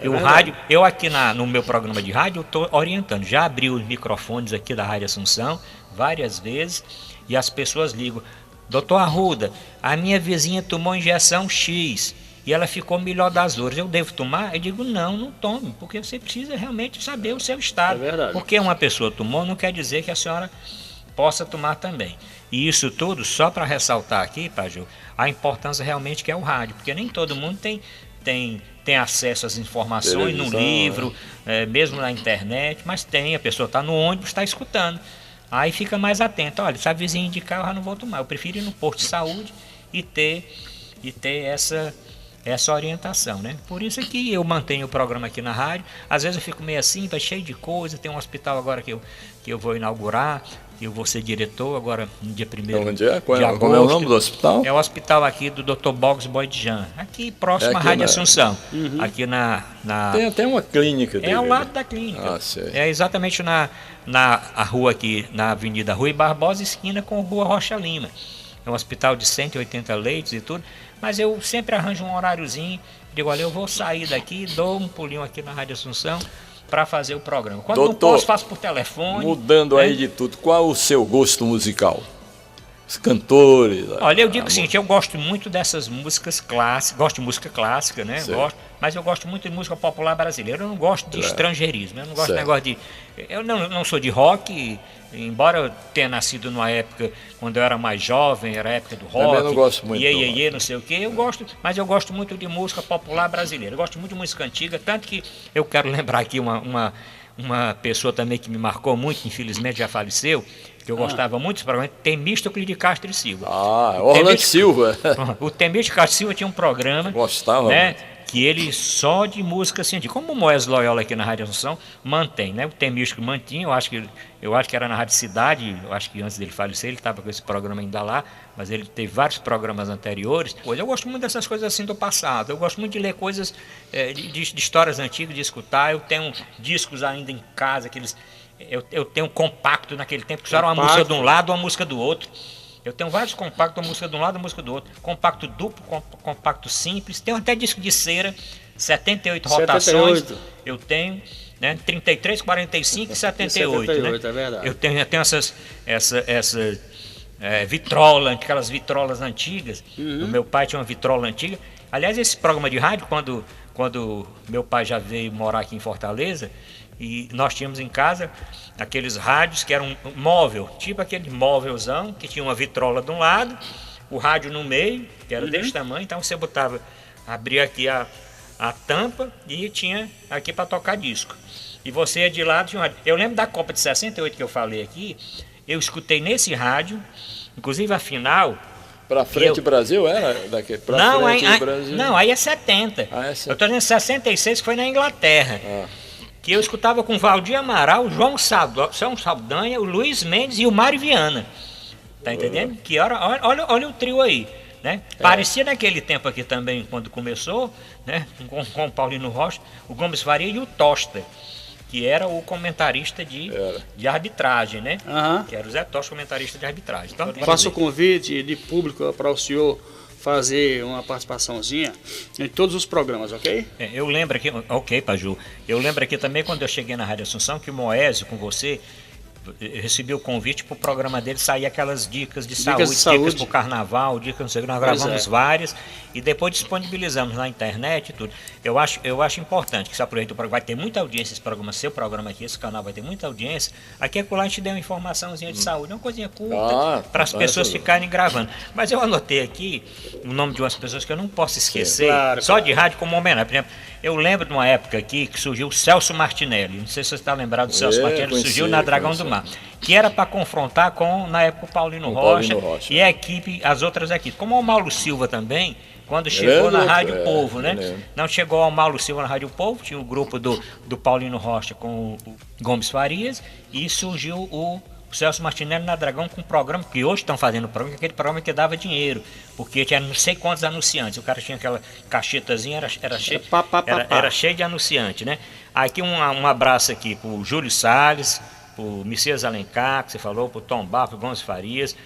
D: O rádio, eu aqui no meu programa de rádio, eu estou orientando, já abri os microfones aqui da Rádio Assunção várias vezes, e as pessoas ligam: doutor Arruda, a minha vizinha tomou injeção X, e ela ficou melhor das dores, eu devo tomar? Eu digo, não tome, porque você precisa realmente saber o seu estado. É verdade. Porque uma pessoa tomou não quer dizer que a senhora possa tomar também. E isso tudo, só para ressaltar aqui, Paju, a importância realmente que é o rádio, porque nem todo mundo tem acesso às informações no livro, mesmo na internet, mas a pessoa está no ônibus, está escutando. Aí fica mais atento, olha, se a vizinha indicar, eu já não vou tomar, eu prefiro ir no posto de saúde e ter essa orientação, né? Por isso é que eu mantenho o programa aqui na rádio. Às vezes eu fico meio assim, vai cheio de coisa. Tem um hospital agora que eu vou inaugurar, que eu vou ser diretor agora no dia 1º de agosto.
C: Como é o nome do hospital?
D: É o hospital aqui do Dr. Boggs Boydjan, aqui próximo à Rádio Assunção. Aqui na...
C: Tem até uma clínica dele.
D: É ao lado da clínica. É exatamente na rua aqui, na Avenida Rui Barbosa, esquina com Rua Rocha Lima. É um hospital de 180 leitos e tudo. Mas eu sempre arranjo um horáriozinho, digo, olha, eu vou sair daqui, dou um pulinho aqui na Rádio Assunção para fazer o programa. Quando doutor, não posso, faço por telefone.
C: Mudando aí de tudo, qual o seu gosto musical? Os cantores.
D: Olha, eu digo o seguinte, eu gosto muito dessas músicas clássicas, gosto de música clássica, né? Mas eu gosto muito de música popular brasileira, eu não gosto de estrangeirismo, eu não gosto de negócio de... Eu não sou de rock, embora eu tenha nascido numa época, quando eu era mais jovem, era a época do rock,
C: eu não gosto muito
D: não sei o quê, mas eu gosto muito de música popular brasileira, eu gosto muito de música antiga, tanto que eu quero lembrar aqui uma pessoa também que me marcou muito, infelizmente já faleceu, que eu gostava muito desse programa, Temístocles de Castro e Silva.
C: Orlando Silva.
D: O Temístocles de Castro e Silva tinha um programa,
C: gostava,
D: né, que ele só de música assim, como o Moés Loyola aqui na Rádio Assunção mantém, né? O Temístocles mantinha, eu acho que era na Rádio Cidade, eu acho que antes dele falecer ele estava com esse programa ainda lá, mas ele teve vários programas anteriores. Eu gosto muito dessas coisas assim do passado, eu gosto muito de ler coisas de histórias antigas, de escutar. Eu tenho discos ainda em casa, eu tenho um compacto naquele tempo, que só era uma música de um lado, uma música do outro. Eu tenho vários compactos, uma música de um lado, uma música do outro. Compacto duplo, compacto simples. Tenho até disco de cera, 78 rotações. Eu tenho, né? 33, 45 e 78. 78, né?
E: É verdade.
D: Eu tenho essa vitrola, aquelas vitrolas antigas. O meu pai tinha uma vitrola antiga. Aliás, esse programa de rádio, quando meu pai já veio morar aqui em Fortaleza, e nós tínhamos em casa aqueles rádios que eram móvel, tipo aquele móvelzão, que tinha uma vitrola de um lado, o rádio no meio, que era desse tamanho, então você abria aqui a tampa e tinha aqui para tocar disco. E você de lado tinha um rádio. Eu lembro da Copa de 68 que eu falei aqui, eu escutei nesse rádio, inclusive a final...
C: Pra frente Brasil era? Brasil.
D: Não, aí é 70. Eu estou dizendo 66, que foi na Inglaterra. Que eu escutava com Valdir Amaral, João Saldanha, o Luiz Mendes e o Mário Viana. Tá entendendo? Que olha o trio aí, né? Parecia naquele tempo aqui também, quando começou, né? Com o Paulino Rocha, o Gomes Faria e o Tosta, que era o comentarista de arbitragem, né? Que era o Zé Tosta, comentarista de arbitragem. Então,
E: faço o convite de público para o senhor fazer uma participaçãozinha em todos os programas, ok?
D: Eu lembro aqui, ok, Paju. Eu lembro aqui também quando eu cheguei na Rádio Assunção que o Moésio, com você, recebi o convite para o programa dele sair aquelas dicas de saúde, dicas para o carnaval, dicas, não sei o que, nós gravamos várias e depois disponibilizamos na internet e tudo. Eu acho importante que se aproveite o programa, vai ter muita audiência esse programa, seu programa aqui, esse canal vai ter muita audiência. Aqui a gente deu uma informaçãozinha de saúde, uma coisinha curta, para as pessoas ficarem gravando. Mas eu anotei aqui o nome de umas pessoas que eu não posso esquecer, só de rádio como homenagem. Por exemplo, eu lembro de uma época aqui que surgiu o Celso Martinelli. Não sei se você está lembrado do Celso Martinelli, surgiu na Dragão do Mar, que era para confrontar na época, o Paulinho Rocha e a equipe, as outras equipes. Como o Mauro Silva também, quando chegou na Rádio Povo, né? Não chegou ao Mauro Silva na Rádio Povo, tinha o grupo do Paulinho Rocha com o Gomes Farias, e surgiu o Celso Martinelli na Dragão com um programa, que hoje estão fazendo o programa, aquele programa que dava dinheiro, porque tinha não sei quantos anunciantes, o cara tinha aquela cachetazinha, era cheio de anunciante, né? Aqui um abraço aqui pro Júlio Salles, pro Messias Alencar, que você falou, pro Tom Barro, pro Gomes Farias,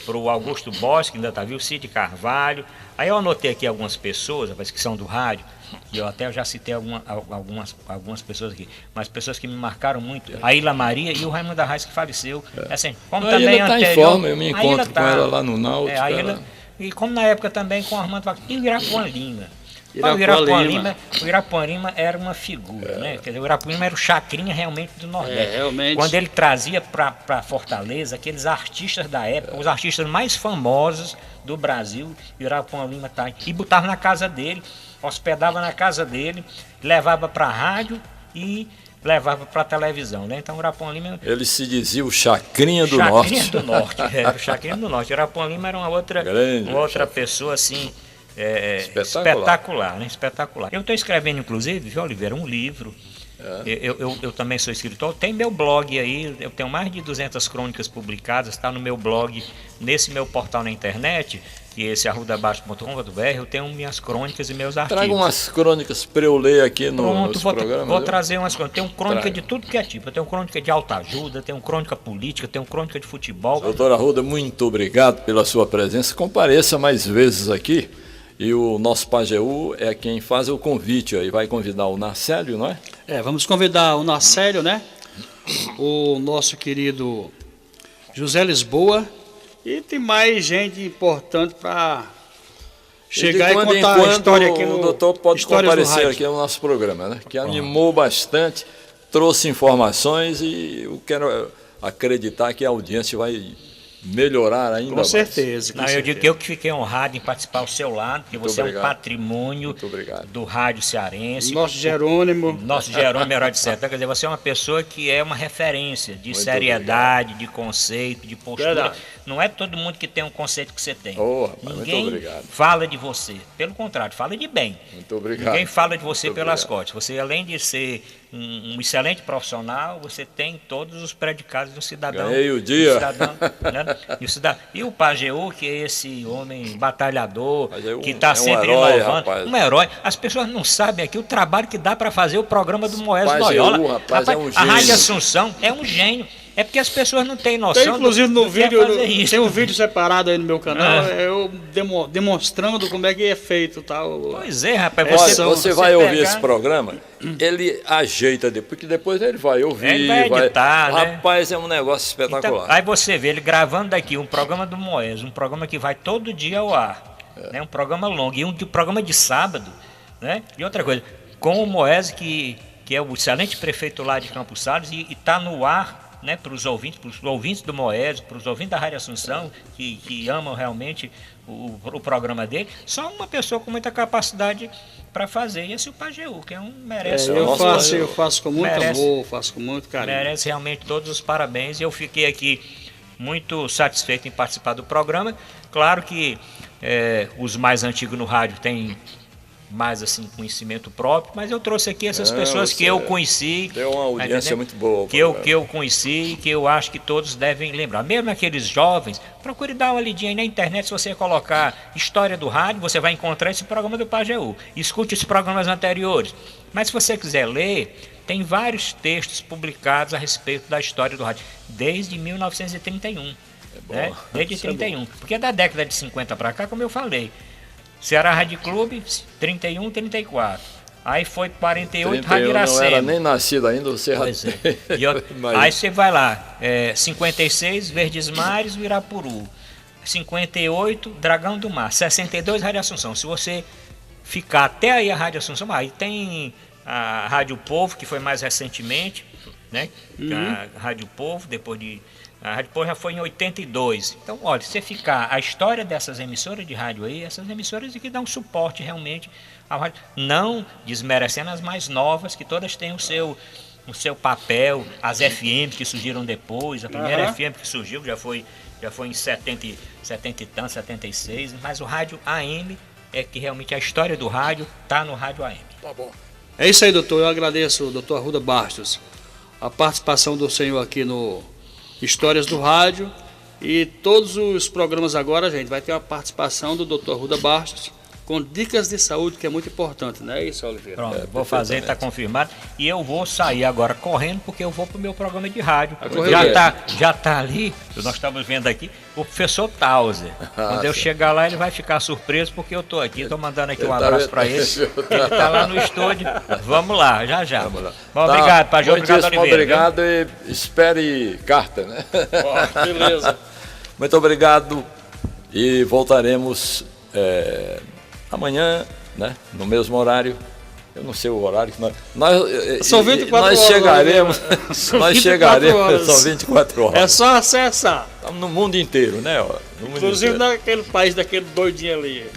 D: pro Augusto Bosch, que ainda tá vivo, Cid Carvalho. Aí eu anotei aqui algumas pessoas, rapaz, que são do rádio, que eu até já citei algumas pessoas aqui, mas pessoas que me marcaram muito, a Ilha Maria e o Raimundo Arraes, que faleceu. Assim, como
C: a
D: também
C: Ilha tá em forma, eu me encontro com ela lá no Náutico.
D: E como na época também com o Armando Wagner e o Irapuã Lima. O Irapuã Lima era uma figura, né? Quer dizer, o Irapuã Lima era o chacrinha realmente do Nordeste. Quando ele trazia para Fortaleza aqueles artistas da época, os artistas mais famosos do Brasil, o Irapuã Lima tá aí, e botava na casa dele, hospedava na casa dele, levava para a rádio e levava para a televisão, né? Então o Irapuã Lima...
C: Ele se dizia o Chacrinha do Norte.
D: Chacrinha do Norte, era o Chacrinha do Norte. O Irapuã Lima era uma outra pessoa, assim... espetacular, né? Espetacular. Eu estou escrevendo, inclusive, viu, Oliveira, um livro. Eu também sou escritor. Tem meu blog aí, eu tenho mais de 200 crônicas publicadas, está no meu blog, nesse meu portal na internet, que é esse arrudabaixo.com.br, eu tenho minhas crônicas e meus artigos.
C: Traga umas crônicas para eu ler aqui no programa.
D: Vou trazer umas crônicas. Tenho crônica de tudo que é tipo. Eu tenho crônica de autoajuda, tenho crônica política, tenho crônica de futebol.
C: Doutor Arruda, muito obrigado pela sua presença. Compareça mais vezes aqui. E o nosso Pajeú é quem faz o convite aí, vai convidar o Narcélio, não é?
E: Vamos convidar o Narcélio, né? O nosso querido José Lisboa E tem mais gente importante para chegar e contar a história aqui no
C: o doutor pode
E: Histórias do
C: comparecer
E: Rádio.
C: aqui no nosso programa, né? Que animou bastante, trouxe informações e eu quero acreditar que a audiência vai melhorar ainda
E: Com
C: mais.
E: certeza.
D: Não, eu digo que eu que fiquei honrado em participar ao seu lado, porque você é um patrimônio do rádio cearense.
E: Nosso Jerônimo.
D: Nosso Jerônimo Herói de Sertão, quer dizer, você é uma pessoa que é uma referência de seriedade, de conceito, de postura.
E: Verdade.
D: Não é todo mundo que tem um conceito que você tem.
C: Rapaz,
D: Ninguém
C: muito obrigado.
D: fala de você. Pelo contrário, fala de bem.
C: Muito obrigado.
D: Ninguém fala de você
C: Muito
D: pelas
C: obrigado.
D: costas. Você, além de ser um excelente profissional, você tem todos os predicados do cidadão.
C: Ganhei o dia.
D: Do cidadão, né? E o Pajeú, que é esse homem batalhador,
C: Pajeú
D: que está
C: é um
D: sempre
C: herói,
D: inovando.
C: rapaz.
D: Um herói. As pessoas não sabem aqui o trabalho que dá para fazer o programa do Moés
C: Pajeú,
D: Loyola.
C: rapaz, é um
D: a
C: gênio.
D: Rádio Assunção é um gênio. É porque as pessoas não têm noção.
E: Tem, inclusive, no
D: do que é
E: vídeo,
D: fazer isso.
E: tem um vídeo separado aí no meu canal, eu demonstrando como é que é feito tal.
D: Pois é, rapaz.
C: Olha, você vai ouvir
D: pegar-
C: esse programa, ele ajeita depois, porque depois ele vai ouvir.
D: Ele vai editar, né?
C: Rapaz, é um negócio espetacular.
D: Então, aí você vê ele gravando daqui um programa do Moés, um programa que vai todo dia ao ar, né? Um programa longo, e um programa de sábado, né? E outra coisa, com o Moés, que é o excelente prefeito lá de Campos Salles, e está no ar, né, para os ouvintes do Moés, para os ouvintes da Rádio Assunção, que amam realmente o programa dele, só uma pessoa com muita capacidade para fazer. E esse é o Pajeú, que merece.
E: Eu faço com muito
D: merece,
E: amor, faço com muito carinho.
D: Merece realmente todos os parabéns. E eu fiquei aqui muito satisfeito em participar do programa. Claro que os mais antigos no rádio têm mais assim conhecimento próprio, mas eu trouxe aqui essas pessoas que eu conheci.
C: Tem uma audiência muito boa.
D: Que eu conheci e que eu acho que todos devem lembrar. Mesmo aqueles jovens, procure dar uma lidinha aí na internet. Se você colocar História do Rádio, você vai encontrar esse programa do Pajeú. Escute os programas anteriores. Mas se você quiser ler, tem vários textos publicados a respeito da história do rádio, desde 1931. Né? Desde 31. Porque da década de 50 para cá, como eu falei, Ceará Rádio Clube, 31, 34. Aí foi 48, Rádio Iracema.
C: Não era nem nascido ainda, você
D: Pois é. Aí você vai lá, 56, Verdes Mares, o Irapuru. 58, Dragão do Mar. 62, Rádio Assunção. Se você ficar até aí a Rádio Assunção, aí tem a Rádio Povo, que foi mais recentemente, né? A Rádio Povo, depois de... A Rádio Povo já foi em 82. Então, olha, se você ficar a história dessas emissoras de rádio aí, essas emissoras que dão suporte realmente ao rádio, não desmerecendo as mais novas, que todas têm o seu papel, as FMs que surgiram depois, a primeira FM que surgiu já foi em 70 e tanto, 76, mas o rádio AM é que realmente a história do rádio está no rádio AM.
C: Tá bom.
E: É isso aí, doutor. Eu agradeço, doutor Arruda Bastos, a participação do senhor aqui no Histórias do Rádio, e todos os programas agora, gente, vai ter uma participação do Dr. Arruda Bastos com dicas de saúde, que é muito importante, não é isso, Oliveira?
D: Pronto, vou fazer, está confirmado. E eu vou sair agora correndo, porque eu vou para o meu programa de rádio. Já tá ali, nós estamos vendo aqui, o professor Tauser. Quando eu chegar lá, ele vai ficar surpreso, porque eu estou aqui, estou mandando aqui um abraço para ele. Ele está lá no estúdio. Vamos lá, já.
C: Vamos lá.
D: Bom, obrigado, Pajô. Obrigado, Oliveira.
C: Obrigado e espere carta, né?
E: Beleza.
C: Muito obrigado e voltaremos amanhã, né, no mesmo horário. Eu não sei o horário que
E: são 24
C: nós
E: horas.
C: Chegaremos, nós chegaremos,
E: horas.
C: são 24 horas.
E: É só acessar.
C: Estamos no mundo inteiro, né? No mundo
E: Inclusive
C: inteiro.
E: naquele país daquele doidinho ali.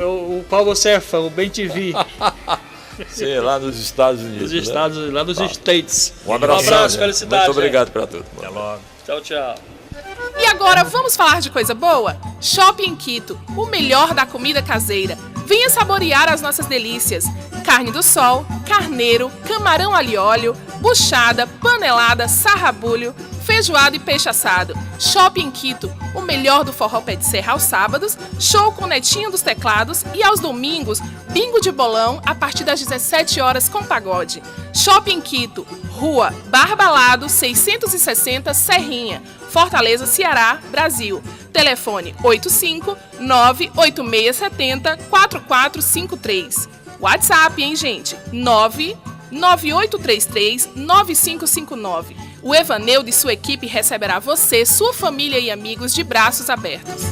E: O qual você é fã, o Bem TV.
C: Sim, lá nos Estados Unidos.
E: Dos Estados, lá dos States.
C: Um abraço,
E: felicidade.
C: Muito obrigado para tudo.
D: Até logo.
E: Tchau, tchau.
G: E agora vamos falar de coisa boa? Shopping Quito, o melhor da comida caseira. Venha saborear as nossas delícias. Carne do sol, carneiro, camarão alho e óleo, buchada, panelada, sarrabulho, feijoada e peixe assado. Shopping Quito, o melhor do forró pé de serra aos sábados, show com Netinho dos teclados e aos domingos, bingo de bolão a partir das 17 horas com pagode. Shopping Quito, Rua Barbalado 660 Serrinha, Fortaleza, Ceará, Brasil. Telefone 85-98670-4453. WhatsApp, hein, gente? 99833-9559. O Evaneudo e sua equipe receberá você, sua família e amigos de braços abertos.